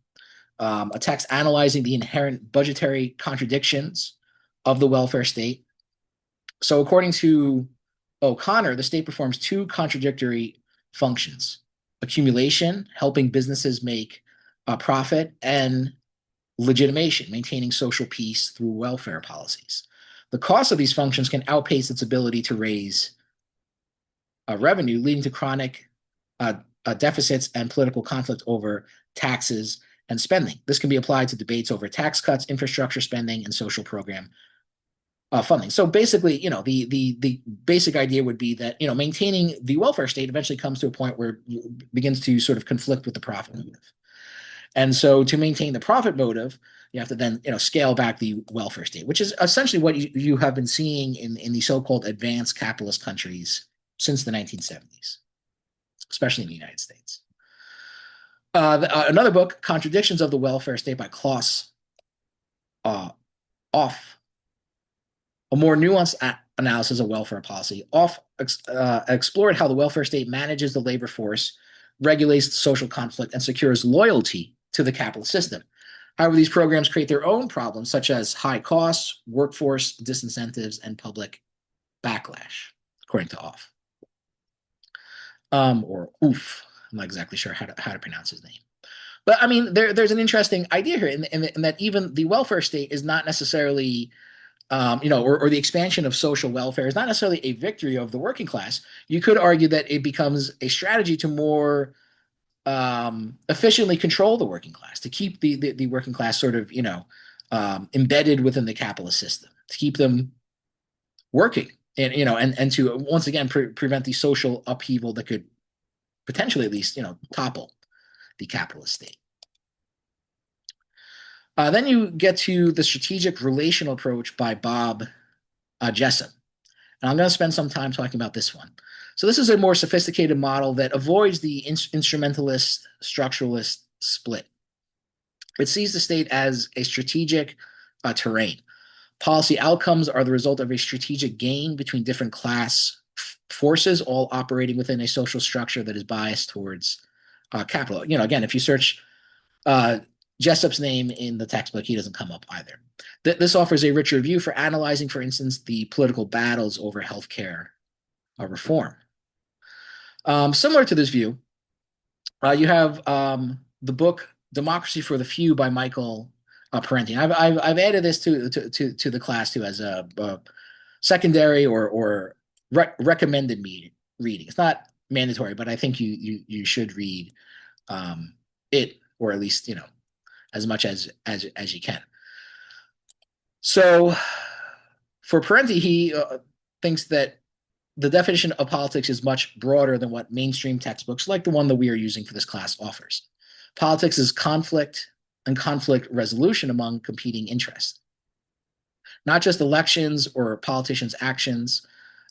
a text analyzing the inherent budgetary contradictions of the welfare state. So according to O'Connor, the state performs two contradictory functions: accumulation, helping businesses make a profit, and legitimation, maintaining social peace through welfare policies. The cost of these functions can outpace its ability to raise revenue, leading to chronic deficits and political conflict over taxes and spending. This can be applied to debates over tax cuts, infrastructure spending, and social program funding. So basically, the basic idea would be that maintaining the welfare state eventually comes to a point where it begins to sort of conflict with the profit motive. And so to maintain the profit motive, you have to then scale back the welfare state, which is essentially what you have been seeing in the so-called advanced capitalist countries since the 1970s, especially in the United States. Another book, Contradictions of the Welfare State by Klaus Off, a more nuanced analysis of welfare policy. Off explored how the welfare state manages the labor force, regulates social conflict, and secures loyalty to the capitalist system. However, these programs create their own problems, such as high costs, workforce disincentives, and public backlash, according to Off. Or Oof. I'm not exactly sure how to pronounce his name. But I mean, there's an interesting idea here in that even the welfare state is not necessarily, or the expansion of social welfare is not necessarily a victory of the working class. You could argue that it becomes a strategy to more efficiently control the working class, to keep the working class sort of, embedded within the capitalist system, to keep them working, and to once again prevent the social upheaval that could potentially at least, topple the capitalist state. Then you get to the strategic relational approach by Bob Jessup. And I'm going to spend some time talking about this one. So this is a more sophisticated model that avoids the instrumentalist, structuralist split. It sees the state as a strategic terrain. Policy outcomes are the result of a strategic gain between different class forces, all operating within a social structure that is biased towards capital. Again, if you search Jessup's name in the textbook, he doesn't come up either. This offers a richer view for analyzing, for instance, the political battles over healthcare reform. Similar to this view, you have the book Democracy for the Few by Michael Parenti. I've added this to the class too as a secondary or recommended reading. It's not mandatory, but I think you should read it, or at least as much as you can. So for Parenti, he thinks that the definition of politics is much broader than what mainstream textbooks like the one that we are using for this class offers. Politics is conflict and conflict resolution among competing interests, not just elections or politicians' actions.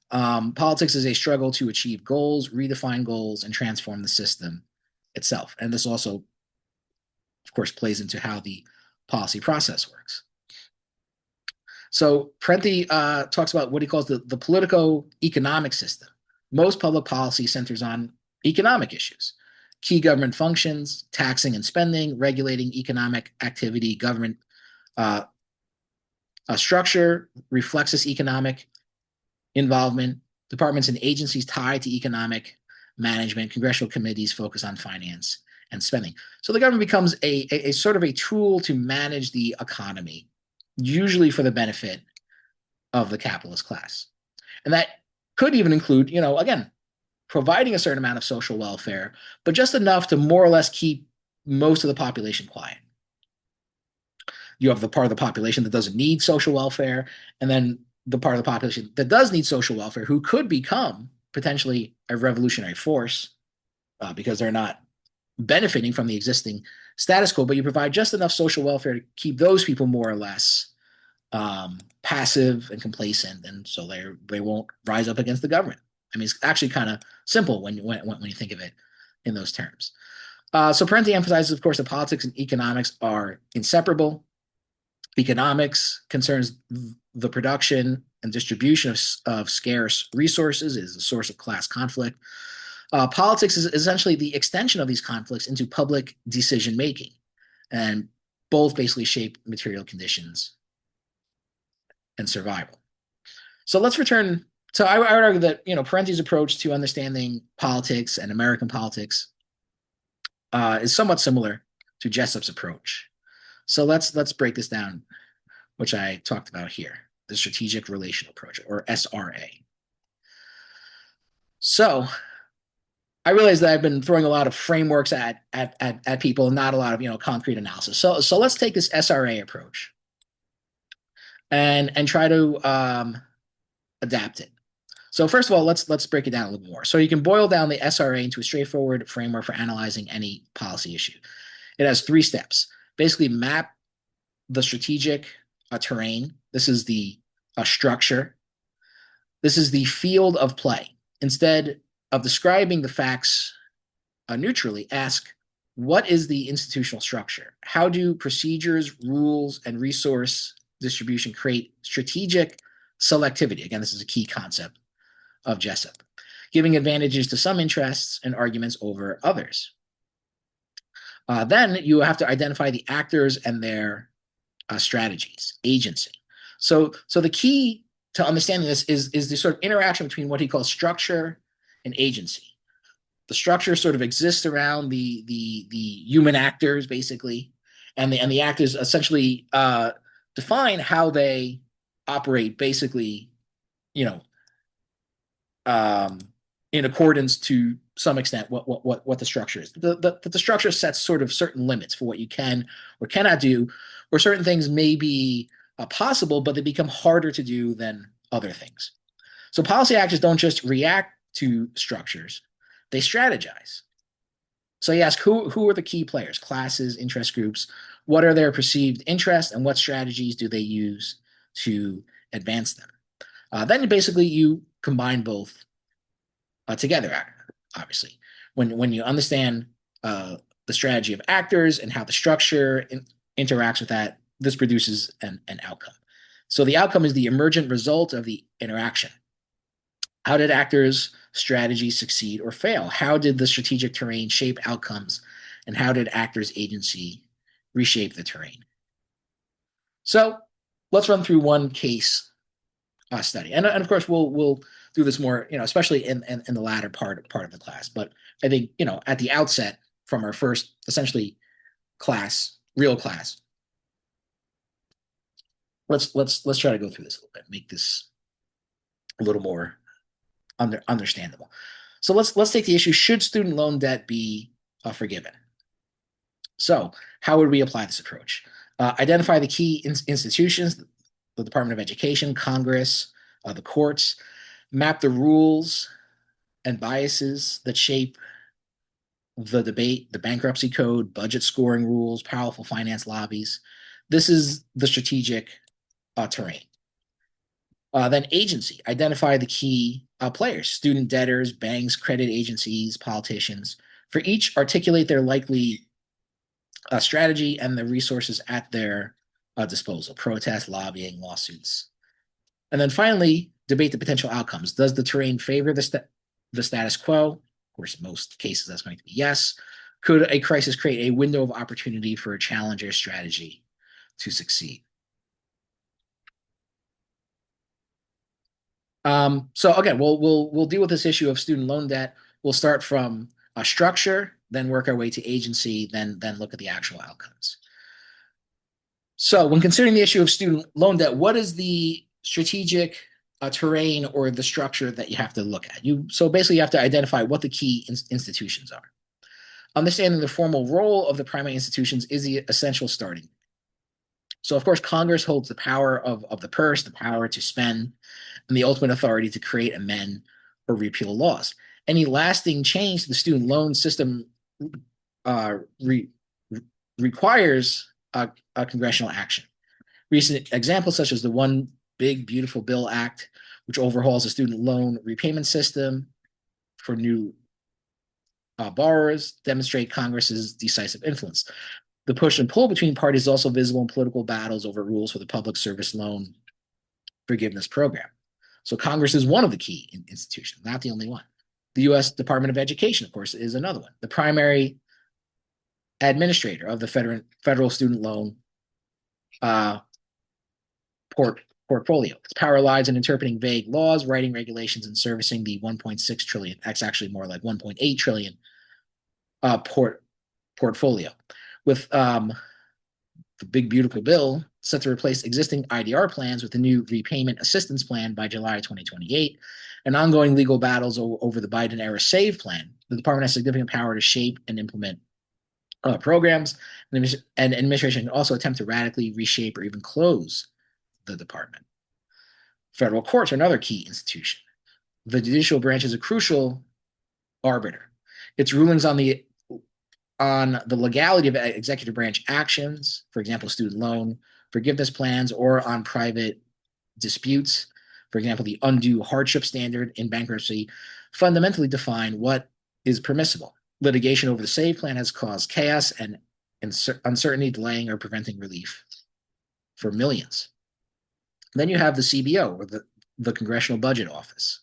Politics is a struggle to achieve goals, redefine goals, and transform the system itself. And this also, of course, plays into how the policy process works. So Parenti talks about what he calls the politico-economic system. Most public policy centers on economic issues, key government functions, taxing and spending, regulating economic activity, government structure reflects this economic involvement, departments and agencies tied to economic management, congressional committees focus on finance and spending. So the government becomes a sort of a tool to manage the economy, usually for the benefit of the capitalist class. And that could even include, again, providing a certain amount of social welfare, but just enough to more or less keep most of the population quiet. You have the part of the population that doesn't need social welfare, and then the part of the population that does need social welfare, who could become potentially a revolutionary force because they're not benefiting from the existing status quo, but you provide just enough social welfare to keep those people more or less passive and complacent, and so they won't rise up against the government. I mean, it's actually kind of simple when you think of it in those terms. So Parenti emphasizes, of course, that politics and economics are inseparable. Economics concerns the production and distribution of scarce resources, is a source of class conflict. Politics is essentially the extension of these conflicts into public decision making, and both basically shape material conditions and survival. So let's return. So I would argue that Parenti's approach to understanding politics and American politics is somewhat similar to Jessup's approach. So let's break this down, which I talked about here, the strategic relational approach, or SRA. So I realize that I've been throwing a lot of frameworks at people and not a lot of concrete analysis. So let's take this SRA approach and try to adapt it. So first of all, let's break it down a little more. So you can boil down the SRA into a straightforward framework for analyzing any policy issue. It has 3 steps. Basically, map the strategic terrain. This is the structure. This is the field of play. Instead of describing the facts neutrally, ask, what is the institutional structure? How do procedures, rules, and resource distribution create strategic selectivity? Again, this is a key concept of Jessup, giving advantages to some interests and arguments over others. Then you have to identify the actors and their strategies, agency. So the key to understanding this is the sort of interaction between what he calls structure and agency. The structure sort of exists around the human actors, basically, and the actors essentially define how they operate, basically, in accordance to some extent what the structure is. The structure sets sort of certain limits for what you can or cannot do, or certain things may be possible, but they become harder to do than other things. So policy actors don't just react to structures, they strategize. So you ask, who are the key players, classes, interest groups? What are their perceived interests, and what strategies do they use to advance them? Then basically you combine both together, obviously. When you understand the strategy of actors and how the structure interacts with that, this produces an outcome. So the outcome is the emergent result of the interaction. How did actors' strategies succeed or fail? How did the strategic terrain shape outcomes? And how did actors' agency reshape the terrain? So let's run through one case study. And of course, we'll do this more, especially in the latter part of the class. But I think, at the outset from our first, essentially, real class, let's try to go through this a little bit, make this a little more understandable. So let's take the issue: should student loan debt be forgiven? So how would we apply this approach? Identify the key institutions: the Department of Education, Congress, the courts. Map the rules and biases that shape the debate: the bankruptcy code, budget scoring rules, powerful finance lobbies. This is the strategic terrain. Then agency: identify the key players: student debtors, banks, credit agencies, politicians. For each, articulate their likely strategy and the resources at their disposal: protest, lobbying, lawsuits. And then finally, debate the potential outcomes. Does the terrain favor the status quo? Of course, in most cases, that's going to be yes. Could a crisis create a window of opportunity for a challenger strategy to succeed? So again, we'll deal with this issue of student loan debt. We'll start from a structure, then work our way to agency, then look at the actual outcomes. So when considering the issue of student loan debt, what is the strategic terrain or the structure that you have to look at? So basically you have to identify what the key institutions are. Understanding the formal role of the primary institutions is the essential starting. So of course, Congress holds the power of the purse, the power to spend, and the ultimate authority to create, amend, or repeal laws. Any lasting change to the student loan system requires a congressional action. Recent examples such as the One Big Beautiful Bill Act, which overhauls the student loan repayment system for new borrowers, demonstrate Congress's decisive influence. The push and pull between parties is also visible in political battles over rules for the public service loan forgiveness program. So Congress is one of the key institutions, not the only one. The U.S. Department of Education, of course, is another one. The primary administrator of the federal student loan portfolio. Its power lies in interpreting vague laws, writing regulations, and servicing the 1.6 trillion. That's actually more like 1.8 trillion portfolio. With the Big Beautiful Bill set to replace existing IDR plans with the new repayment assistance plan by July 2028, and ongoing legal battles over the Biden-era SAVE plan The department has significant power to shape and implement programs, and administration can also attempt to radically reshape or even close the department. Federal courts are another key institution. The judicial branch is a crucial arbiter. Its rulings on the legality of executive branch actions, for example, student loan forgiveness plans, or on private disputes, for example, the undue hardship standard in bankruptcy, fundamentally define what is permissible. Litigation over the SAVE plan has caused chaos and uncertainty, delaying or preventing relief for millions. Then you have the CBO, or the Congressional Budget Office.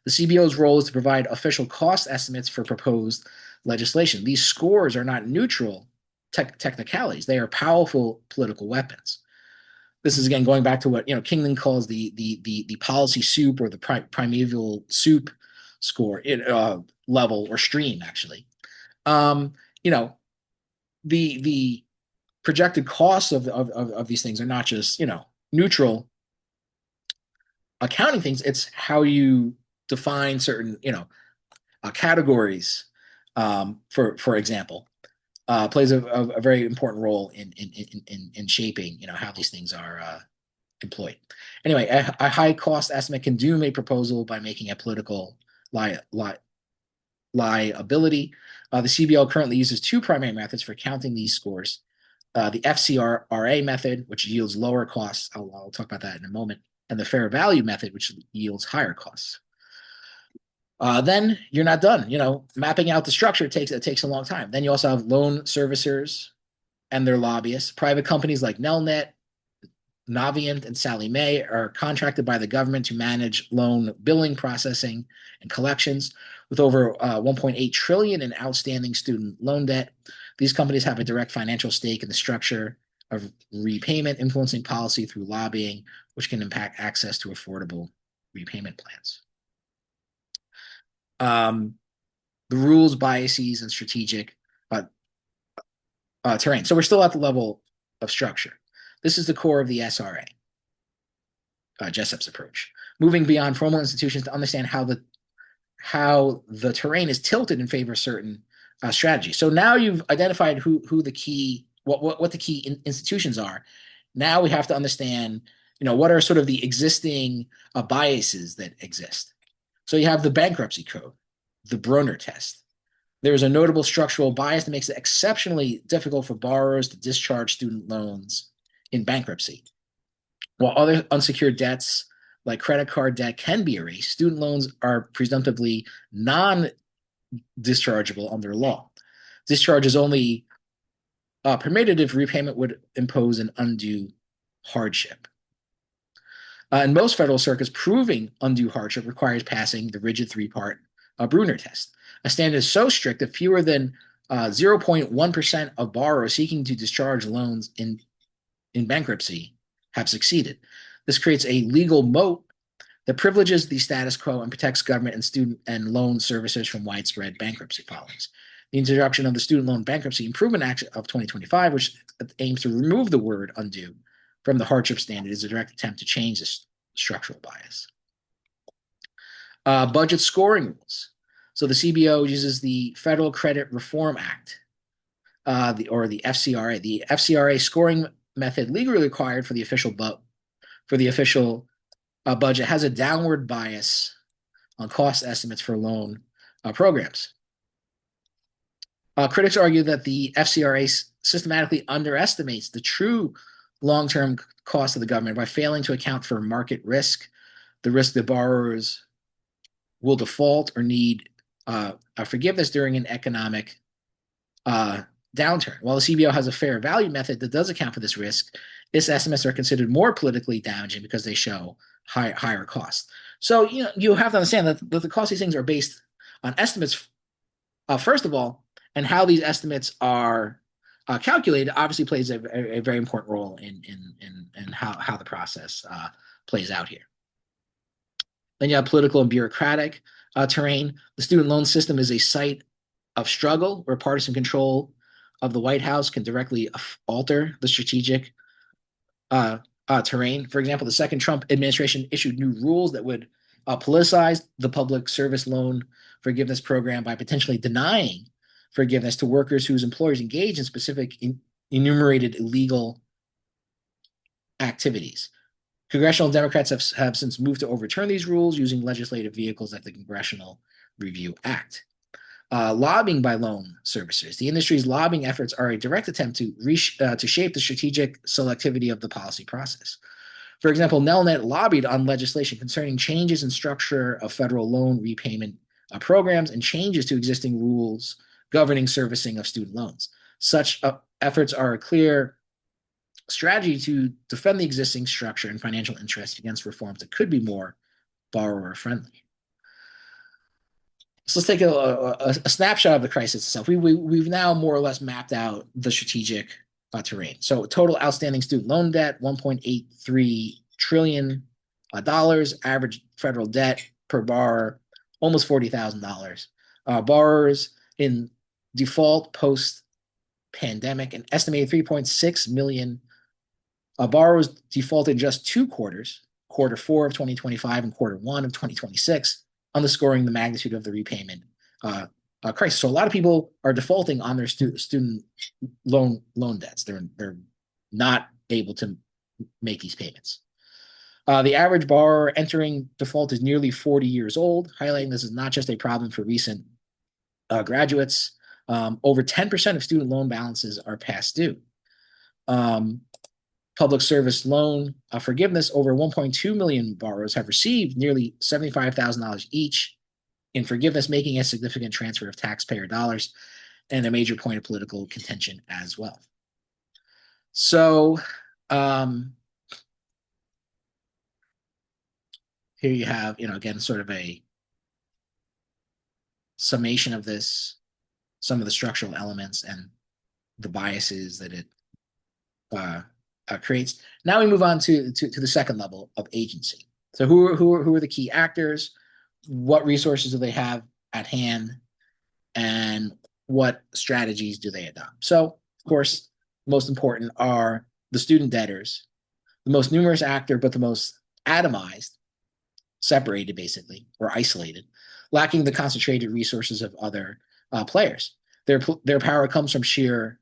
The CBO's role is to provide official cost estimates for proposed legislation. These scores are not neutral technicalities. They are powerful political weapons. This is, again, going back to what Kingman calls the policy soup, or the primeval soup score level, or stream, actually. The projected costs of these things are not just neutral accounting things. It's how you define certain categories. For example, plays a very important role in shaping how these things are employed. Anyway, a high cost estimate can doom a proposal by making a political liability. The CBO currently uses two primary methods for counting these scores. The FCRA method, which yields lower costs, I'll talk about that in a moment, and the fair value method, which yields higher costs. Then you're not done. Mapping out the structure takes a long time. Then you also have loan servicers and their lobbyists. Private companies like Nelnet, Navient, and Sallie Mae are contracted by the government to manage loan billing, processing, and collections. With over 1.8 trillion in outstanding student loan debt, these companies have a direct financial stake in the structure of repayment, influencing policy through lobbying, which can impact access to affordable repayment plans. The rules, biases, and strategic terrain. So we're still at the level of structure. This is the core of the SRA, Jessup's approach, moving beyond formal institutions to understand how the terrain is tilted in favor of certain strategies. So now you've identified who the key, what the key institutions are. Now we have to understand, what are sort of the existing biases that exist. So you have the bankruptcy code, the Brunner test. There is a notable structural bias that makes it exceptionally difficult for borrowers to discharge student loans in bankruptcy. While other unsecured debts, like credit card debt, can be erased, student loans are presumptively non-dischargeable under law. Discharge is only permitted if repayment would impose an undue hardship. In most federal circuits, proving undue hardship requires passing the rigid three-part Brunner test. A standard is so strict that fewer than 0.1% of borrowers seeking to discharge loans in bankruptcy have succeeded. This creates a legal moat that privileges the status quo and protects government and student and loan servicers from widespread bankruptcy filings. The introduction of the Student Loan Bankruptcy Improvement Act of 2025, which aims to remove the word undue from the hardship standard, is a direct attempt to change this structural bias. Budget scoring rules. So the CBO uses the Federal Credit Reform Act, or the FCRA. The FCRA scoring method, legally required for the official budget, has a downward bias on cost estimates for loan programs. Critics argue that the FCRA systematically underestimates the true long-term cost of the government by failing to account for market risk, the risk that borrowers will default or need forgiveness during an economic downturn. While the CBO has a fair value method that does account for this risk, its estimates are considered more politically damaging because they show higher costs. So you have to understand that the cost of these things are based on estimates, first of all, and how these estimates are calculated obviously plays a very important role in how the process plays out here. Then you have political and bureaucratic terrain. The student loan system is a site of struggle where partisan control of the White House can directly alter the strategic terrain. For example, the second Trump administration issued new rules that would politicized the public service loan forgiveness program by potentially denying forgiveness to workers whose employers engage in specific enumerated illegal activities. Congressional Democrats have since moved to overturn these rules using legislative vehicles like the Congressional Review Act. Lobbying by loan servicers. The industry's lobbying efforts are a direct attempt to shape the strategic selectivity of the policy process. For example, Nelnet lobbied on legislation concerning changes in structure of federal loan repayment programs and changes to existing rules governing servicing of student loans. Such efforts are a clear strategy to defend the existing structure and financial interest against reforms that could be more borrower friendly. So let's take a snapshot of the crisis itself. We've now more or less mapped out the strategic terrain. So total outstanding student loan debt, $1.83 trillion, average federal debt per borrower, almost $40,000. Borrowers in default post-pandemic, an estimated 3.6 million borrowers defaulted in just 2 quarters, quarter 4 of 2025 and quarter 1 of 2026, underscoring the magnitude of the repayment crisis. So a lot of people are defaulting on their student loan debts. They're not able to make these payments. The average borrower entering default is nearly 40 years old, highlighting this is not just a problem for recent graduates. Over 10% of student loan balances are past due. Public service loan forgiveness, over 1.2 million borrowers have received nearly $75,000 each in forgiveness, making a significant transfer of taxpayer dollars and a major point of political contention as well. So here you have, again, sort of a summation of this, some of the structural elements and the biases that it creates. Now we move on to the second level of agency. So who are the key actors? What resources do they have at hand? And what strategies do they adopt? So, of course, most important are the student debtors, the most numerous actor, but the most atomized, separated basically, or isolated, lacking the concentrated resources of other players. Their power comes from sheer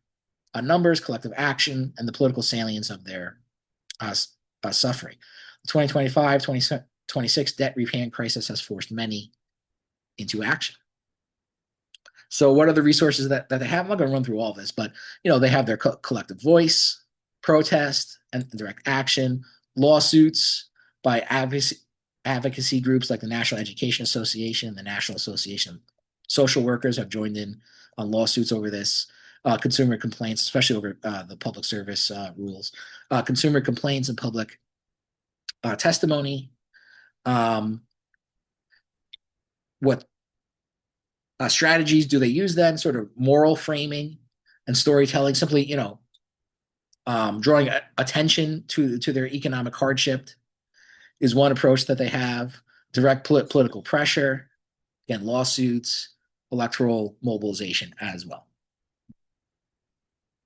numbers, collective action, and the political salience of their suffering. The 2025-2026 debt repayment crisis has forced many into action. So what are the resources that they have? I'm not going to run through all of this, but they have their collective voice, protest, and direct action, lawsuits by advocacy groups like the National Education Association, the National Association of Social Workers have joined in on lawsuits over this. Consumer complaints, especially over the public service rules, consumer complaints and public testimony. What strategies do they use then? Sort of moral framing and storytelling, simply, drawing attention to their economic hardship is one approach that they have. Direct political pressure, again, lawsuits, electoral mobilization as well.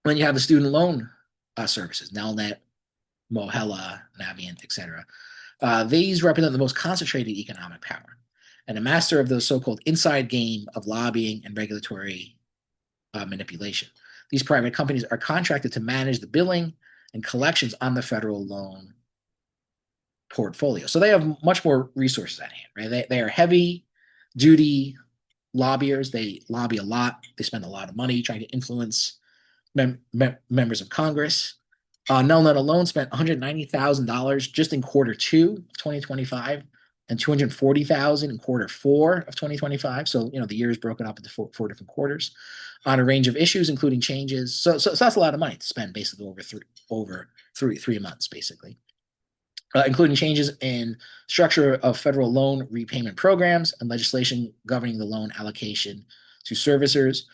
Then you have the student loan services, Nelnet, Mohela, Navient, etc. These represent the most concentrated economic power and a master of the so-called inside game of lobbying and regulatory manipulation. These private companies are contracted to manage the billing and collections on the federal loan portfolio. So they have much more resources at hand, right? They are heavy-duty lobbyers. They lobby a lot. They spend a lot of money trying to influence members of Congress. Nelnet alone spent $190,000 just in quarter 2 of 2025 and $240,000 in quarter 4 of 2025. So, the year is broken up into four different quarters on a range of issues, including changes. So that's a lot of money to spend basically over three months, basically. Including changes in structure of federal loan repayment programs and legislation governing the loan allocation to servicers.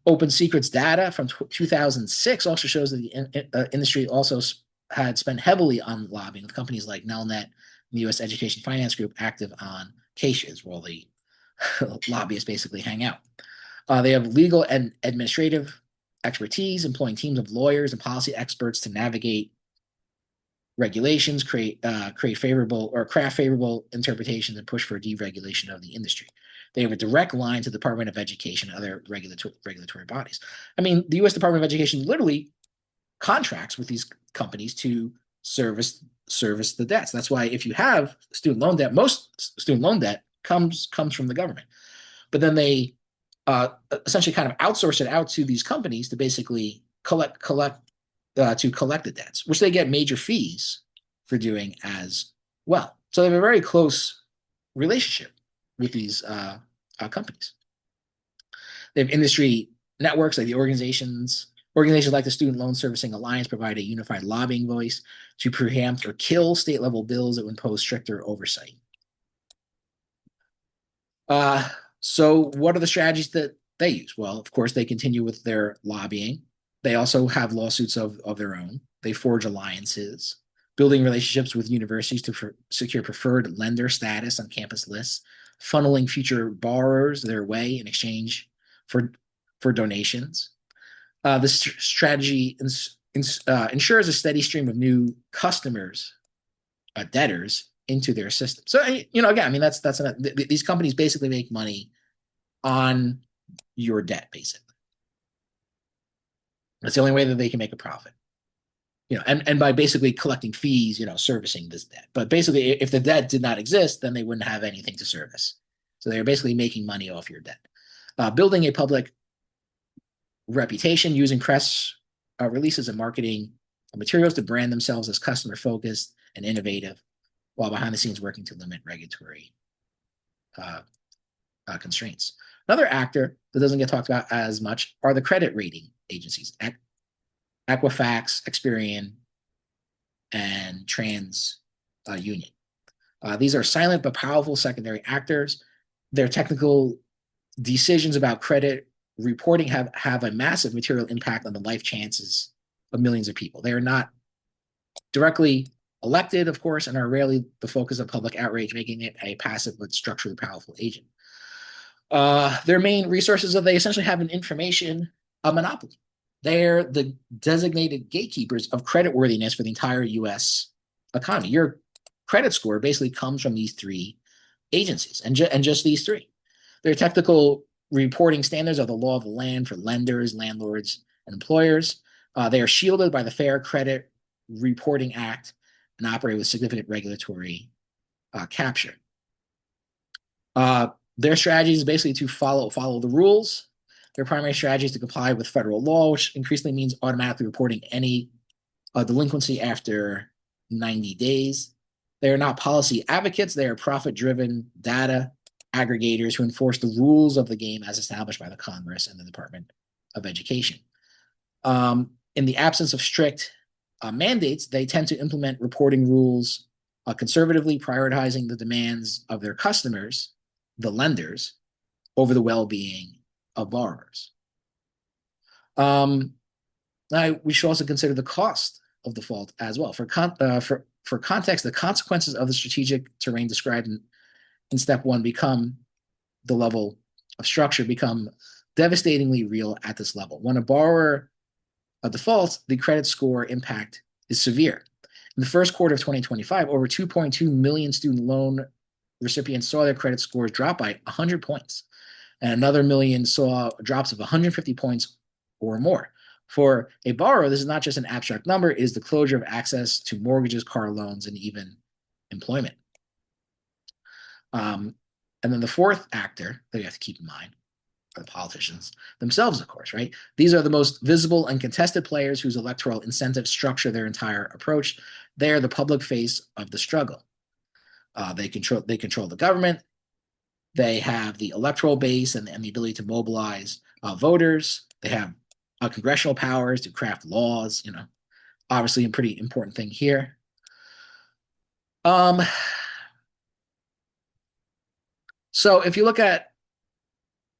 Open Secrets data from 2006 also shows that the industry also had spent heavily on lobbying, with companies like Nelnet and the U.S. Education Finance Group active on cases where all the lobbyists basically hang out. They have legal and administrative expertise, employing teams of lawyers and policy experts to navigate regulations, create favorable or craft favorable interpretations, and push for deregulation of the industry. They have a direct line to the Department of Education and other regulatory bodies. I mean, the U.S. Department of Education literally contracts with these companies to service the debts. That's why if you have student loan debt, most student loan debt comes from the government. But then they essentially kind of outsource it out to these companies to basically collect the debts, which they get major fees for doing as well. So they have a very close relationship with these companies. They have industry networks like the organizations like the Student Loan Servicing Alliance provide a unified lobbying voice to preempt or kill state level bills that would impose stricter oversight. So what are the strategies that they use? Well, of course, they continue with their lobbying. They also have lawsuits of their own. They forge alliances, building relationships with universities to secure preferred lender status on campus lists, funneling future borrowers their way in exchange for donations. This strategy ensures a steady stream of new customers, debtors, into their system. So, again, I mean, these companies basically make money on your debt, basically. That's the only way that they can make a profit. And by basically collecting fees, servicing this debt. But basically, if the debt did not exist, then they wouldn't have anything to service. So they're basically making money off your debt. Building a public reputation, using press releases and marketing materials to brand themselves as customer focused and innovative, while behind the scenes working to limit regulatory constraints. Another actor that doesn't get talked about as much are the credit rating agencies, Equifax, Experian, and TransUnion. These are silent but powerful secondary actors. Their technical decisions about credit reporting have a massive material impact on the life chances of millions of people. They are not directly elected, of course, and are rarely the focus of public outrage, making it a passive but structurally powerful agent. Their main resources are they essentially have an information monopoly. They're the designated gatekeepers of creditworthiness for the entire U.S. economy. Your credit score basically comes from these three agencies, and just these three. Their technical reporting standards are the law of the land for lenders, landlords, and employers. They are shielded by the Fair Credit Reporting Act and operate with significant regulatory capture. Their strategy is basically to follow the rules. Their primary strategy is to comply with federal law, which increasingly means automatically reporting any delinquency after 90 days. They are not policy advocates. They are profit-driven data aggregators who enforce the rules of the game as established by the Congress and the Department of Education. In the absence of strict mandates, they tend to implement reporting rules conservatively, prioritizing the demands of their customers, the lenders, over the well-being of borrowers. Now, we should also consider the cost of default as well. For context, the consequences of the strategic terrain described in step one become the level of structure, become devastatingly real at this level. When a borrower defaults, the credit score impact is severe. In the first quarter of 2025, over 2.2 million student loan recipients saw their credit scores drop by 100 points, and another million saw drops of 150 points or more. For a borrower, this is not just an abstract number, it is the closure of access to mortgages, car loans, and even employment. And then the fourth actor that you have to keep in mind are the politicians themselves, of course, right? These are the most visible and contested players whose electoral incentives structure their entire approach. They are the public face of the struggle. They control the government. They have the electoral base and the ability to mobilize voters. They have congressional powers to craft laws, obviously a pretty important thing here. So if you look at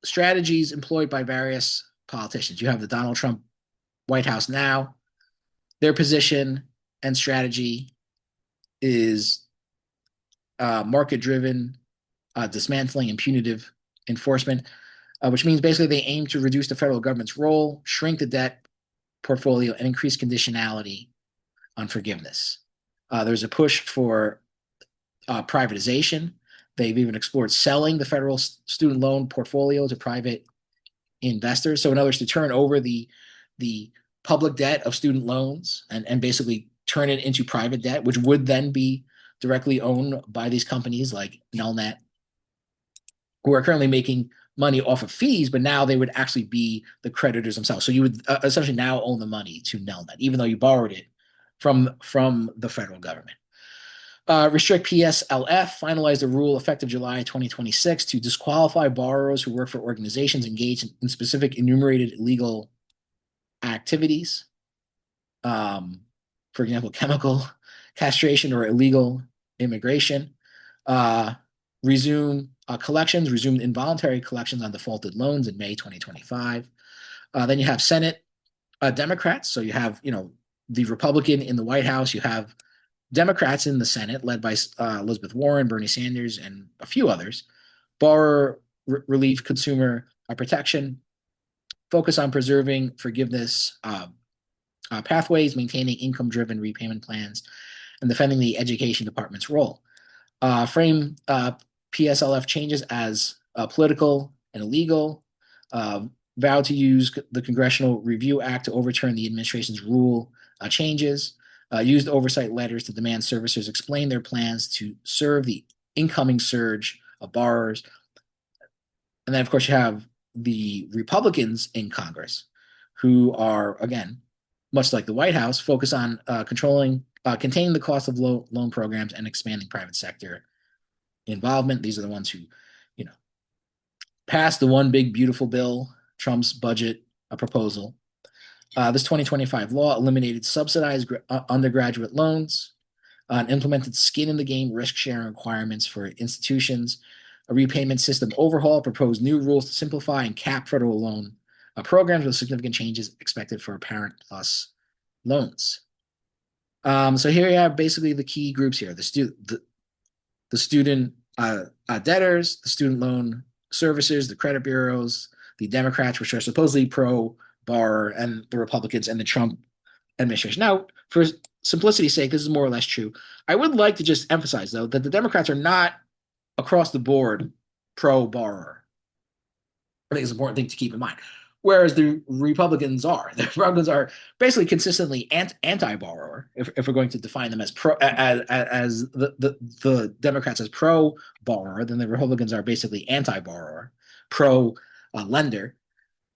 strategies employed by various politicians, you have the Donald Trump White House now. Their position and strategy is market-driven, dismantling and punitive enforcement, which means basically they aim to reduce the federal government's role, shrink the debt portfolio, and increase conditionality on forgiveness. There's a push for privatization. They've even explored selling the federal student loan portfolio to private investors. So in other words, to turn over the public debt of student loans and basically turn it into private debt, which would then be directly owned by these companies like Nelnet, who are currently making money off of fees, but now they would actually be the creditors themselves. So you would essentially now own the money to Nelnet, even though you borrowed it from the federal government. Restrict PSLF finalized a rule effective July 2026 to disqualify borrowers who work for organizations engaged in specific enumerated illegal activities. For example, chemical castration or illegal immigration. Resumed involuntary collections on defaulted loans in May 2025. Then you have Senate Democrats. So you have, the Republican in the White House. You have Democrats in the Senate, led by Elizabeth Warren, Bernie Sanders, and a few others. Borrower relief, consumer protection, focus on preserving forgiveness pathways, maintaining income-driven repayment plans, and defending the education department's role. Frame PSLF changes as political and illegal. Vow to use the Congressional Review Act to overturn the administration's rule changes. Used oversight letters to demand servicers explain their plans to serve the incoming surge of borrowers. And then, of course, you have the Republicans in Congress who are, again, much like the White House, focus on containing the cost of loan programs and expanding private sector involvement. These are the ones who, passed the one big beautiful bill, Trump's budget proposal. This 2025 law eliminated subsidized undergraduate loans and implemented skin in the game risk sharing requirements for institutions. A repayment system overhaul proposed new rules to simplify and cap federal loan programs with significant changes expected for Parent Plus loans. So here you have basically the key groups here: the student debtors, the student loan servicers, the credit bureaus, the Democrats, which are supposedly pro-borrower, and the Republicans and the Trump administration. Now, for simplicity's sake, this is more or less true. I would like to just emphasize, though, that the Democrats are not across the board pro-borrower. I think it's an important thing to keep in mind. Whereas the Republicans are. The Republicans are basically consistently anti-borrower, if we're going to define them as the Democrats as pro-borrower, then the Republicans are basically anti-borrower, pro-lender.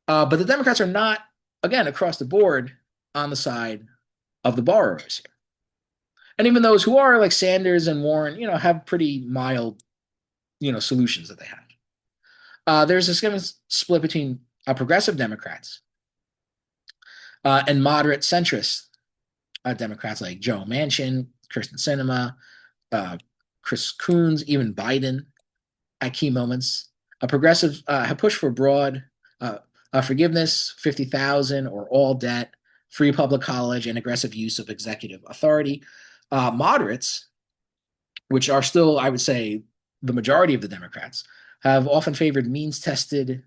But the Democrats are not, again, across the board on the side of the borrowers here. And even those who are, like Sanders and Warren, have pretty mild, solutions that they have. There's a significant split between progressive Democrats and moderate centrist Democrats like Joe Manchin, Kyrsten Sinema, Chris Coons, even Biden at key moments. Progressives have pushed for broad forgiveness, 50,000 or all debt, free public college, and aggressive use of executive authority. Moderates, which are still, I would say, the majority of the Democrats, have often favored means-tested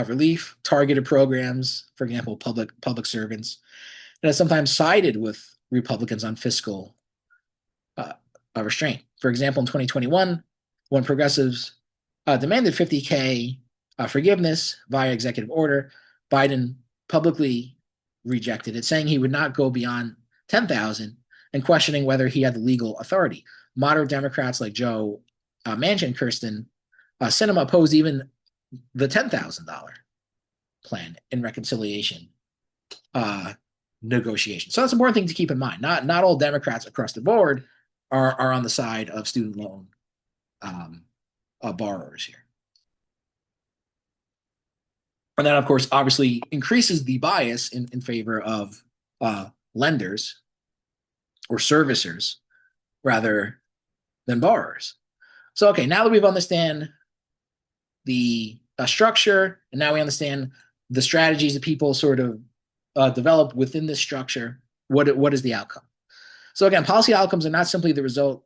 relief, targeted programs, for example, public servants, and has sometimes sided with Republicans on fiscal restraint. For example, in 2021, when progressives demanded 50K forgiveness via executive order, Biden publicly rejected it, saying he would not go beyond 10,000 and questioning whether he had the legal authority. Moderate Democrats like Joe Manchin, Kyrsten Sinema opposed even the $10,000 plan in reconciliation negotiation. So that's an important thing to keep in mind. Not all Democrats across the board are on the side of student loan borrowers here. And that, of course, obviously increases the bias in favor of lenders or servicers rather than borrowers. So, okay, now that we've understand the structure, and now we understand the strategies that people sort of develop within this structure, what is the outcome? So again, policy outcomes are not simply the result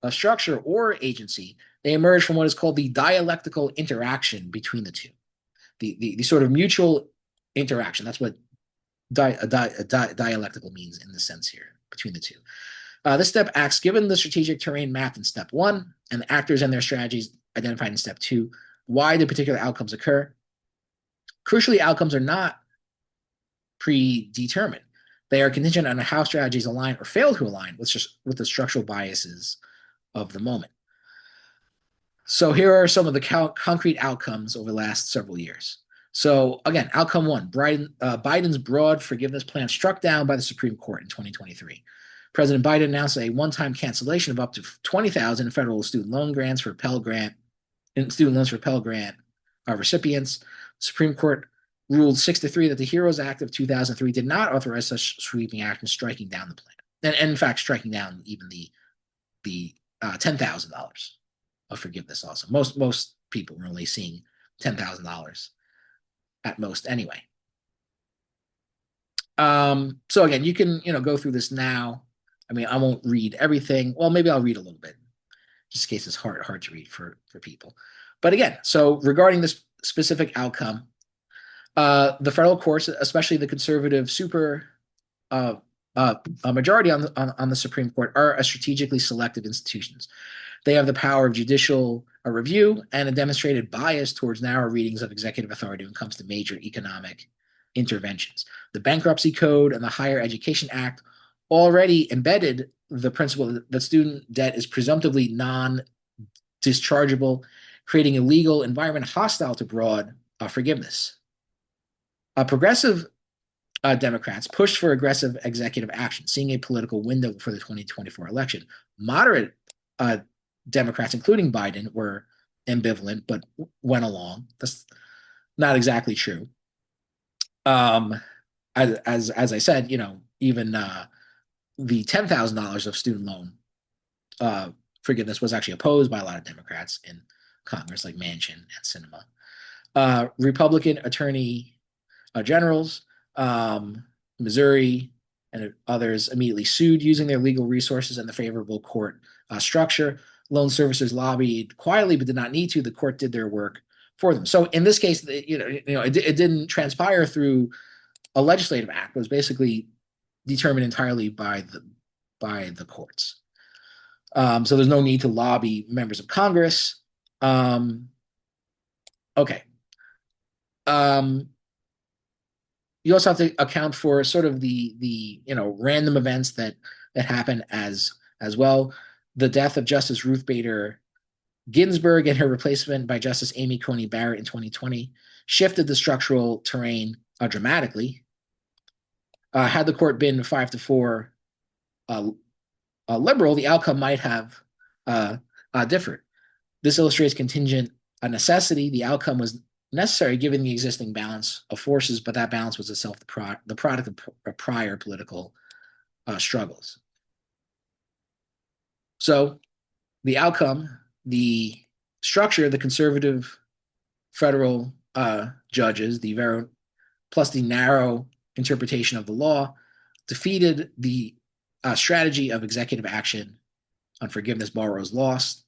of structure or agency. They emerge from what is called the dialectical interaction between the two. The sort of mutual interaction. That's what dialectical means in the sense here between the two. This step acts given the strategic terrain mapped in step 1 and the actors and their strategies identified in step 2. Why the particular outcomes occur? Crucially, outcomes are not predetermined. They are contingent on how strategies align or fail to align with the structural biases of the moment. So here are some of the concrete outcomes over the last several years. So again, outcome 1, Biden's broad forgiveness plan struck down by the Supreme Court in 2023. President Biden announced a one-time cancellation of up to $20,000 in federal student loan grants for Pell Grant recipients. The Supreme Court ruled 6-3 that the HEROES Act of 2003 did not authorize such sweeping action, striking down the plan, and in fact, striking down even the $10,000 of forgiveness. Also, most people were only seeing $10,000 at most anyway. So again, you can go through this now. I mean, I won't read everything. Well, maybe I'll read a little bit, just in case it's hard to read for people. But again, so regarding this specific outcome, the federal courts, especially the conservative super majority on the Supreme Court, are strategically selective institutions. They have the power of judicial review and a demonstrated bias towards narrow readings of executive authority when it comes to major economic interventions. The Bankruptcy Code and the Higher Education Act already embedded the principle that student debt is presumptively non-dischargeable, creating a legal environment hostile to broad forgiveness. Progressive Democrats pushed for aggressive executive action, seeing a political window for the 2024 election. Moderate Democrats, including Biden, were ambivalent but went along. That's not exactly true. As I said, even the $10,000 of student loan forgiveness was actually opposed by a lot of Democrats in Congress, like Manchin and Sinema. Republican attorney generals, Missouri, and others immediately sued using their legal resources and the favorable court structure. Loan servicers lobbied quietly but did not need to. The court did their work for them. So in this case, it didn't transpire through a legislative act. It was basically determined entirely by the courts. So there's no need to lobby members of Congress. Okay. You also have to account for sort of the random events that happen as well. The death of Justice Ruth Bader Ginsburg and her replacement by Justice Amy Coney Barrett in 2020 shifted the structural terrain dramatically. Had the court been 5-4 liberal, the outcome might have differed. This illustrates contingent necessity. The outcome was necessary given the existing balance of forces, but that balance was itself the product of prior political struggles. So the outcome, the structure, the conservative federal judges, the Barrow, plus the narrow interpretation of the law, defeated the strategy of executive action on forgiveness. Borrowers lost,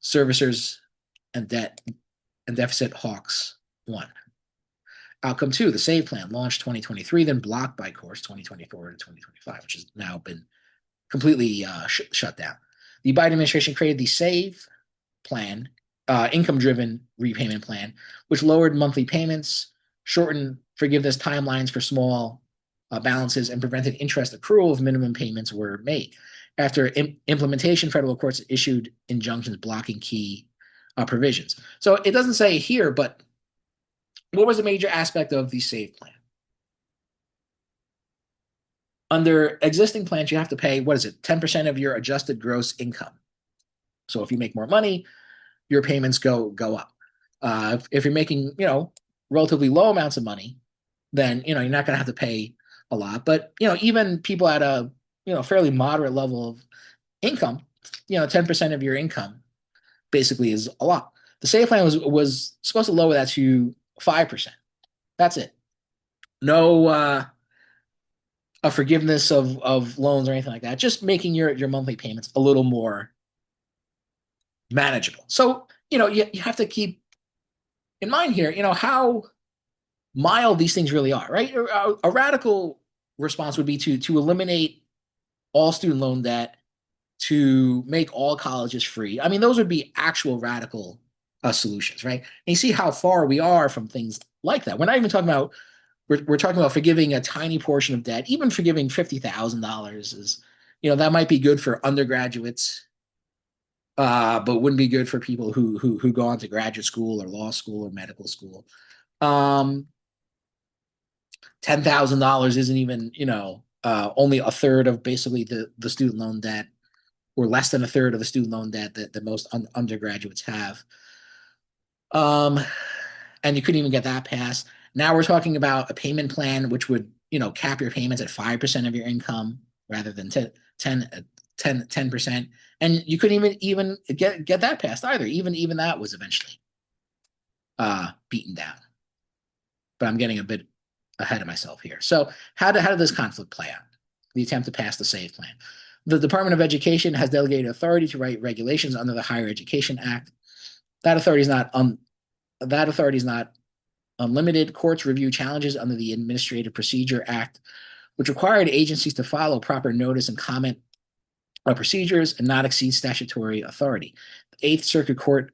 servicers and debt and deficit hawks won. Outcome 2, the SAVE plan, launched 2023, then blocked by course 2024 to 2025, which has now been completely shut down. The Biden administration created the SAVE plan, income-driven repayment plan, which lowered monthly payments, shortened forgiveness timelines for small balances, and prevented interest accrual if minimum payments were made. After implementation, federal courts issued injunctions blocking key provisions. So it doesn't say here, but what was a major aspect of the SAVE plan? Under existing plans, you have to pay, 10% of your adjusted gross income. So if you make more money, your payments go up. If you're making, relatively low amounts of money, then, you're not going to have to pay a lot. But, even people at a, fairly moderate level of income, 10% of your income basically is a lot. The SAVE plan was supposed to lower that to 5%. That's it. No a forgiveness of loans or anything like that. Just making your monthly payments a little more manageable. So, you have to keep in mind here, how mild these things really are, right? A radical response would be to eliminate all student loan debt to make all colleges free. I mean, those would be actual radical solutions, right? And you see how far we are from things like that. We're not even talking about we're talking about forgiving a tiny portion of debt. Even forgiving $50,000 is, that might be good for undergraduates, but wouldn't be good for people who go on to graduate school or law school or medical school. $10,000 isn't even, only a third of basically the student loan debt, or less than a third of the student loan debt that most undergraduates have. And you couldn't even get that passed. Now we're talking about a payment plan which would, cap your payments at 5% of your income rather than 10%. And you couldn't even get that passed either. Even that was eventually beaten down. But I'm getting a bit ahead of myself here. So how did this conflict play out? The attempt to pass the SAVE plan. The Department of Education has delegated authority to write regulations under the Higher Education Act. That authority is not unlimited. Courts review challenges under the Administrative Procedure Act, which required agencies to follow proper notice and comment procedures and not exceed statutory authority. The Eighth Circuit Court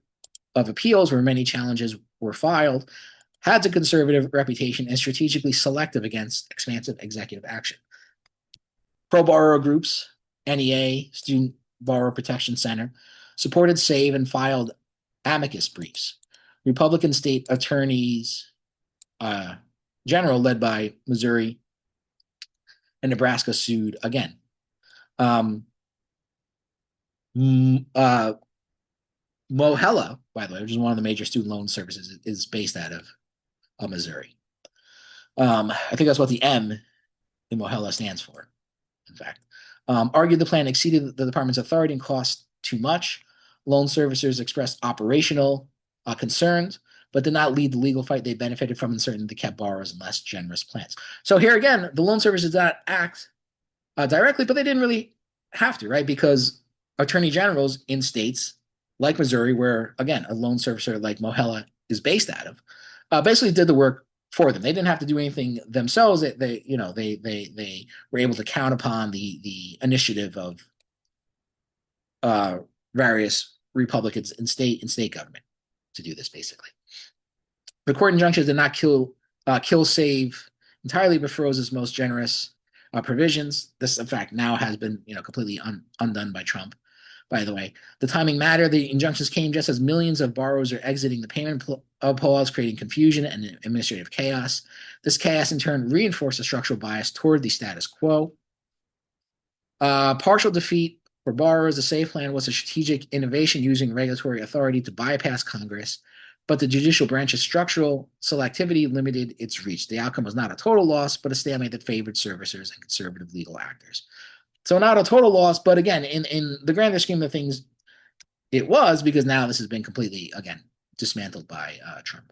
of Appeals, where many challenges were filed, has a conservative reputation and strategically selective against expansive executive action. Pro-borrower groups, NEA, Student Borrower Protection Center, supported SAVE and filed amicus briefs. Republican state attorneys general, led by Missouri and Nebraska, sued again. Mohella, by the way, which is one of the major student loan services, is based out of Missouri. I think that's what the M in Mohella stands for, in fact. Argued the plan exceeded the department's authority and cost too much. Loan servicers expressed operational concerns, but did not lead the legal fight. They benefited from uncertainty that kept borrowers in less generous plans. So here again, the loan servicers did not act directly, but they didn't really have to, right? Because attorney generals in states like Missouri, where again a loan servicer like Mohella is based out of, basically did the work for them. They didn't have to do anything themselves. They were able to count upon the initiative of various Republicans in state government to do this. Basically, the court injunctions did not kill SAVE entirely, but froze its most generous provisions. This, in fact, now has been completely undone by Trump. By the way, the timing mattered. The injunctions came just as millions of borrowers are exiting the payment pause, creating confusion and administrative chaos. This chaos, in turn, reinforced a structural bias toward the status quo. Partial defeat for borrowers. The SAVE plan was a strategic innovation using regulatory authority to bypass Congress, but the judicial branch's structural selectivity limited its reach. The outcome was not a total loss, but a stalemate that favored servicers and conservative legal actors. So not a total loss, but again, in the grander scheme of things, it was, because now this has been completely, again, dismantled by Trump.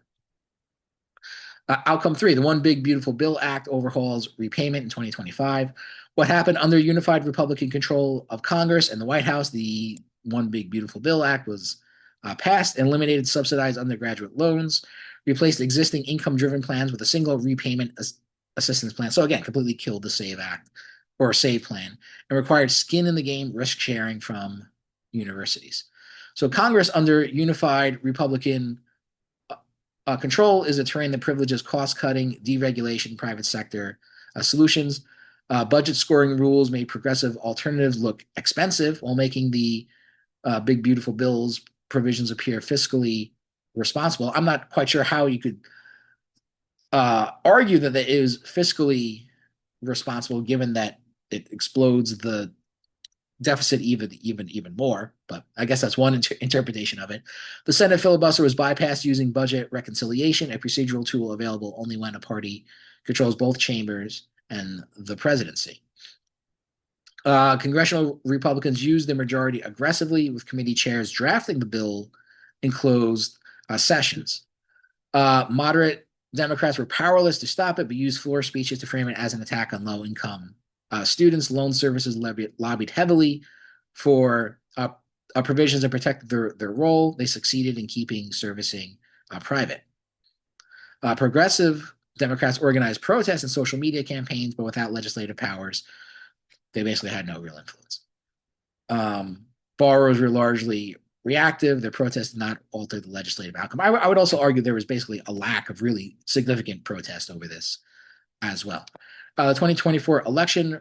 Outcome 3, the One Big Beautiful Bill Act overhauls repayment in 2025. What happened under unified Republican control of Congress and the White House? The One Big Beautiful Bill Act was passed and eliminated subsidized undergraduate loans, replaced existing income-driven plans with a single repayment assistance plan. So again, completely killed the SAVE Act or SAVE plan, and required skin in the game risk sharing from universities. So Congress, under unified Republican control, is a terrain that privileges cost-cutting, deregulation, private sector solutions. Budget scoring rules made progressive alternatives look expensive while making the Big Beautiful Bill's provisions appear fiscally responsible. I'm not quite sure how you could argue that it is fiscally responsible, given that it explodes the deficit even more, but I guess that's one interpretation of it. The Senate filibuster was bypassed using budget reconciliation, a procedural tool available only when a party controls both chambers and the presidency. Congressional Republicans used their majority aggressively, with committee chairs drafting the bill in closed sessions. Moderate Democrats were powerless to stop it, but used floor speeches to frame it as an attack on low-income students. Loan services lobbied heavily for provisions that protected their role. They succeeded in keeping servicing private. Progressive Democrats organized protests and social media campaigns, but without legislative powers, they basically had no real influence. Borrowers were largely reactive. Their protests did not alter the legislative outcome. I would also argue there was basically a lack of really significant protest over this as well. The 2024 election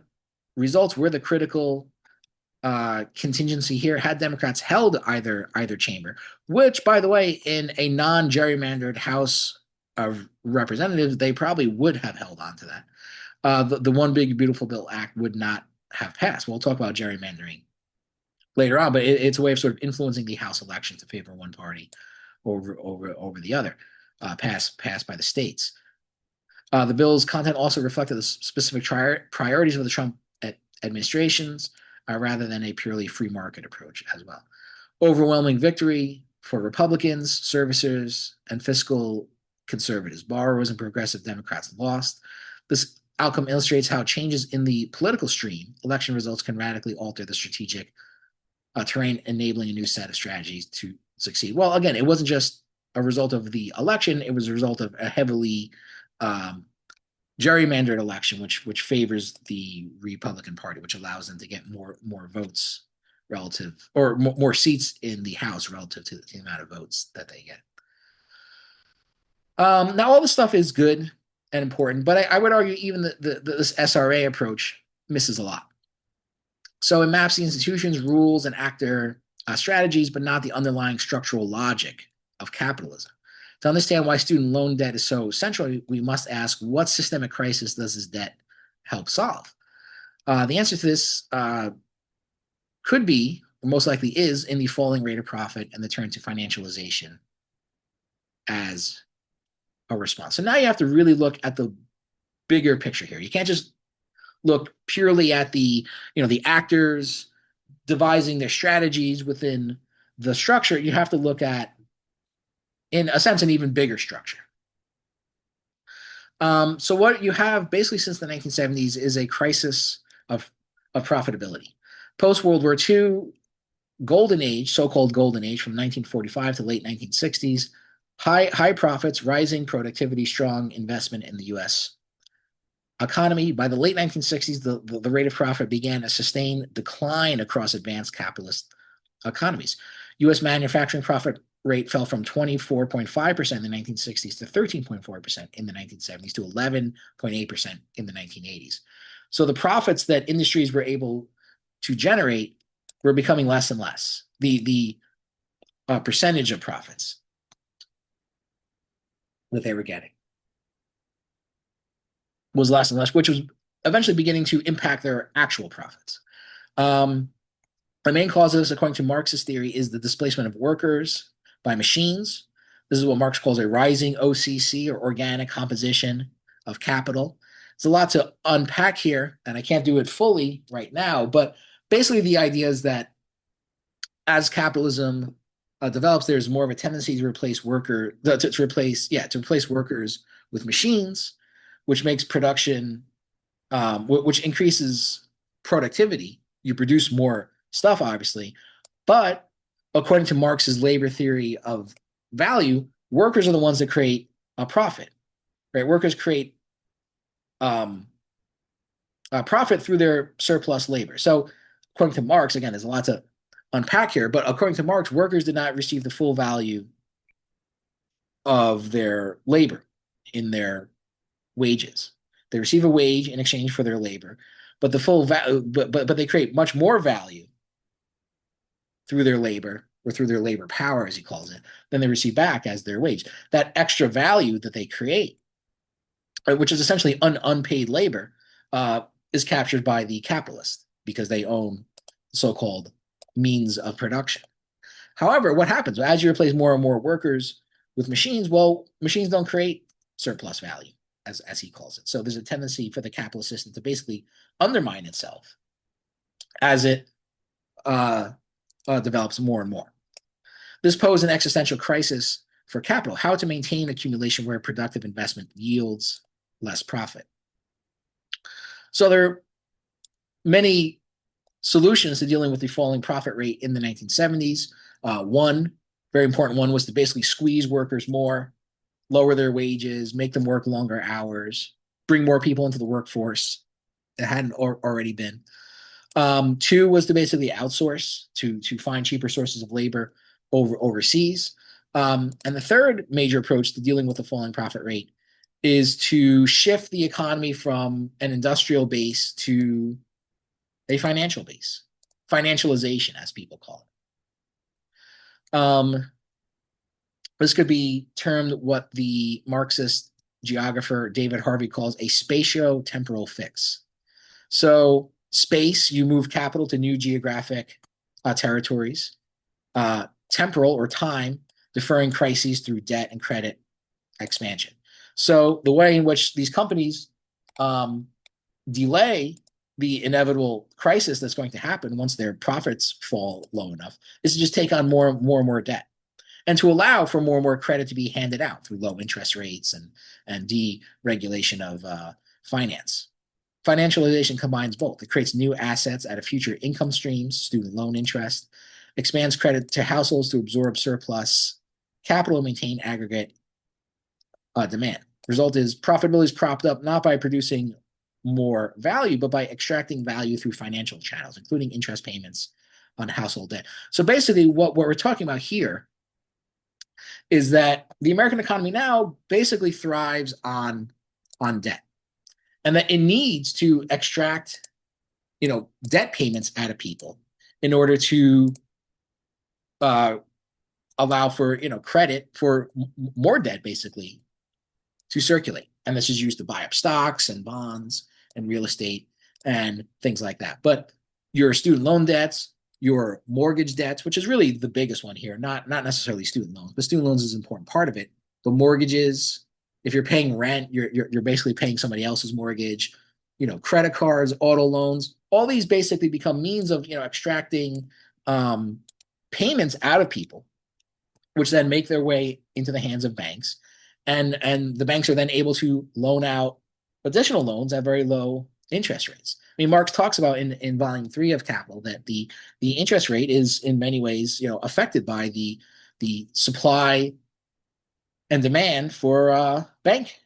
results were the critical contingency here. Had Democrats held either chamber, which, by the way, in a non-gerrymandered House of Representatives, they probably would have held on to that. The One Big Beautiful Bill Act would not have passed. We'll talk about gerrymandering later on, but it's a way of sort of influencing the House election to favor one party over the other, passed by the states. The bill's content also reflected the specific priorities of the Trump administrations, rather than a purely free market approach as well. Overwhelming victory for Republicans, servicers, and fiscal conservatives. Borrowers and progressive Democrats lost. This outcome illustrates how changes in the political stream, election results can radically alter the strategic terrain, enabling a new set of strategies to succeed. Well, again, it wasn't just a result of the election, it was a result of a heavily gerrymandered election, which favors the Republican Party, which allows them to get more votes relative, or more seats in the House relative to the amount of votes that they get. Now, all this stuff is good and important, but I would argue even this SRA approach misses a lot. So it maps the institutions, rules, and actor strategies, but not the underlying structural logic of capitalism. To understand why student loan debt is so central, we must ask, what systemic crisis does this debt help solve? The answer to this could be, or most likely is, in the falling rate of profit and the turn to financialization as a response. So now you have to really look at the bigger picture here. You can't just look purely at the actors devising their strategies within the structure. You have to look at, in a sense, an even bigger structure. So what you have basically since the 1970s is a crisis of profitability. Post-World War II, golden age, so-called golden age from 1945 to late 1960s, high profits, rising productivity, strong investment in the U.S. economy. By the late 1960s, the rate of profit began a sustained decline across advanced capitalist economies. U.S. manufacturing profit rate fell from 24.5% in the 1960s to 13.4% in the 1970s to 11.8% in the 1980s. So the profits that industries were able to generate were becoming less and less. The percentage of profits that they were getting was less and less, which was eventually beginning to impact their actual profits. The main cause of this, according to Marx's theory, is the displacement of workers by machines. This is what Marx calls a rising OCC, or organic composition of capital. There's a lot to unpack here, and I can't do it fully right now, but basically the idea is that as capitalism develops, there's more of a tendency to replace workers with machines, which makes production, which increases productivity. You produce more stuff, obviously, but according to Marx's labor theory of value, workers are the ones that create a profit, right? Workers create a profit through their surplus labor. So according to Marx, again, there's a lot to unpack here, but according to Marx, workers did not receive the full value of their labor in their wages. They receive a wage in exchange for their labor, but the full value, but they create much more value through their labor, or through their labor power, as he calls it, than they receive back as their wage. That extra value that they create, which is essentially unpaid labor, is captured by the capitalist because they own so-called means of production. However, what happens as you replace more and more workers with machines? Well, machines don't create surplus value, as he calls it. So there's a tendency for the capitalist system to basically undermine itself as it develops more and more. This poses an existential crisis for capital: how to maintain accumulation where productive investment yields less profit. So there are many solutions to dealing with the falling profit rate in the 1970s. One very important one was to basically squeeze workers more, lower their wages, make them work longer hours, bring more people into the workforce that hadn't already been. Two was to basically outsource to find cheaper sources of labor overseas. And the third major approach to dealing with the falling profit rate is to shift the economy from an industrial base to a financial base, financialization, as people call it. This could be termed what the Marxist geographer David Harvey calls a spatio-temporal fix. So space, you move capital to new geographic territories. Temporal or time, deferring crises through debt and credit expansion. So the way in which these companies delay the inevitable crisis that's going to happen once their profits fall low enough is to just take on more and more debt, and to allow for more and more credit to be handed out through low interest rates and deregulation of finance. Financialization combines both. It creates new assets out of future income streams, student loan interest, expands credit to households to absorb surplus capital and maintain aggregate demand. The result is profitability is propped up not by producing more value, but by extracting value through financial channels, including interest payments on household debt. So basically, what we're talking about here is that the American economy now basically thrives on debt, and that it needs to extract, debt payments out of people in order to allow for, credit for more debt, basically, to circulate. And this is used to buy up stocks and bonds and real estate and things like that. But your student loan debts, your mortgage debts, which is really the biggest one here, not necessarily student loans, but student loans is an important part of it. But mortgages, if you're paying rent, you're basically paying somebody else's mortgage. Credit cards, auto loans, all these basically become means of extracting payments out of people, which then make their way into the hands of banks, and the banks are then able to loan out additional loans at very low interest rates. I mean, Marx talks about in volume 3 of Capital that the interest rate is in many ways affected by the supply and demand for bank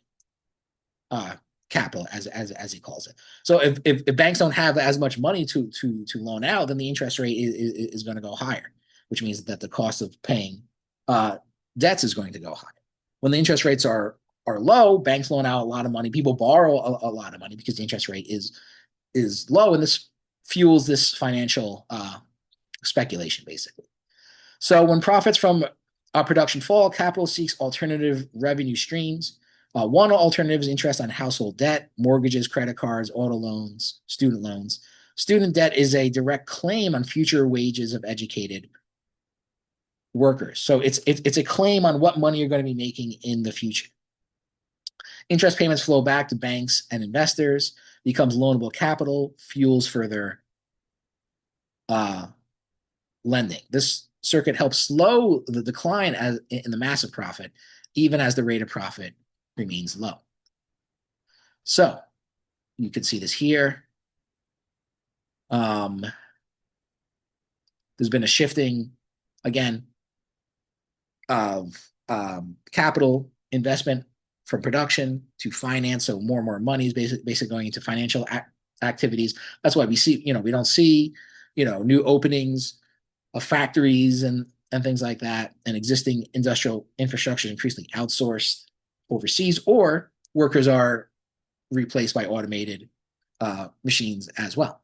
capital, as he calls it. So if banks don't have as much money to loan out, then the interest rate is going to go higher, which means that the cost of paying debts is going to go higher. When the interest rates are low, banks loan out a lot of money. People borrow a lot of money because the interest rate is low, and this fuels this financial speculation, basically. So when profits from production fall, capital seeks alternative revenue streams. One alternative is interest on household debt, mortgages, credit cards, auto loans, student loans. Student debt is a direct claim on future wages of educated workers. So it's a claim on what money you're going to be making in the future. Interest payments flow back to banks and investors, becomes loanable capital, fuels further lending. This circuit helps slow the decline in the massive profit, even as the rate of profit remains low. So you can see this here. There's been a shifting, again, of capital investment from production to finance. So more and more money is basically going into financial activities. That's why we see, we don't see, new openings of factories and things like that, and existing industrial infrastructure increasingly outsourced overseas, or workers are replaced by automated machines as well.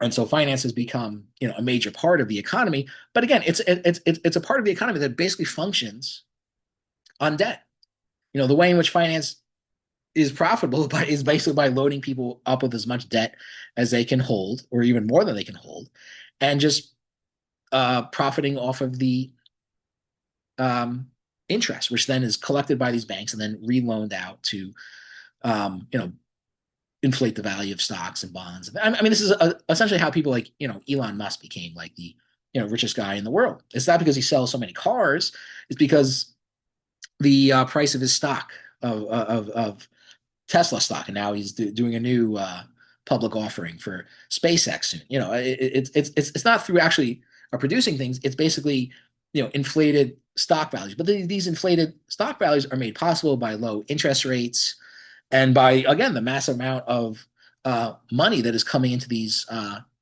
And so finance has become, a major part of the economy. But again, it's a part of the economy that basically functions on debt. The way in which finance is profitable is basically by loading people up with as much debt as they can hold, or even more than they can hold, and just profiting off of the interest, which then is collected by these banks and then reloaned out to, inflate the value of stocks and bonds. I mean, this is essentially how people like, Elon Musk became like the, richest guy in the world. It's not because he sells so many cars. It's because the price of his stock of Tesla stock, and now he's doing a new public offering for SpaceX soon. It's not through actually producing things. It's basically inflated stock values. But these inflated stock values are made possible by low interest rates and by, again, the massive amount of money that is coming into these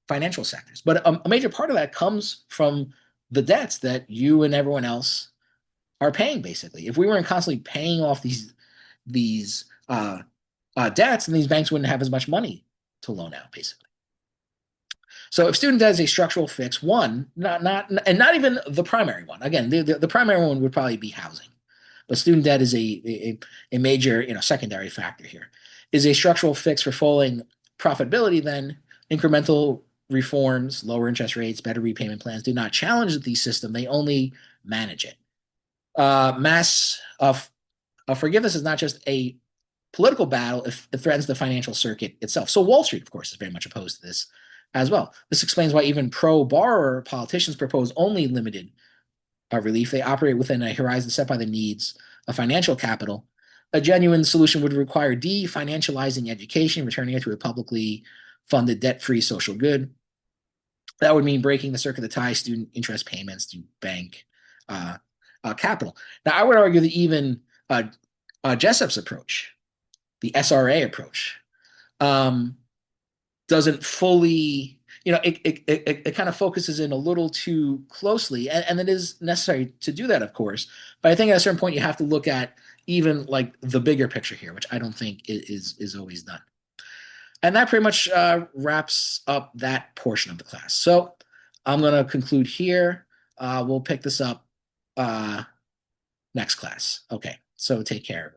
financial sectors. But a major part of that comes from the debts that you and everyone else are paying. Basically, if we weren't constantly paying off these debts, then these banks wouldn't have as much money to loan out. Basically, so if student debt is a structural fix, one, not even the primary one. Again, the primary one would probably be housing, but student debt is a major secondary factor here. Is a structural fix for falling profitability, then incremental reforms, lower interest rates, better repayment plans do not challenge the system; they only manage it. Mass forgiveness is not just a political battle, it threatens the financial circuit itself. So Wall Street, of course, is very much opposed to this as well. This explains why even pro-borrower politicians propose only limited relief. They operate within a horizon set by the needs of financial capital. A genuine solution would require definancializing education, returning it to a publicly funded, debt-free social good. That would mean breaking the circuit that ties student interest payments to bank capital. Now, I would argue that even Jessup's approach, the SRA approach, doesn't fully, it kind of focuses in a little too closely, and it is necessary to do that, of course. But I think at a certain point you have to look at even like the bigger picture here, which I don't think is always done. And that pretty much wraps up that portion of the class. So I'm going to conclude here. We'll pick this up next class. Okay, so take care.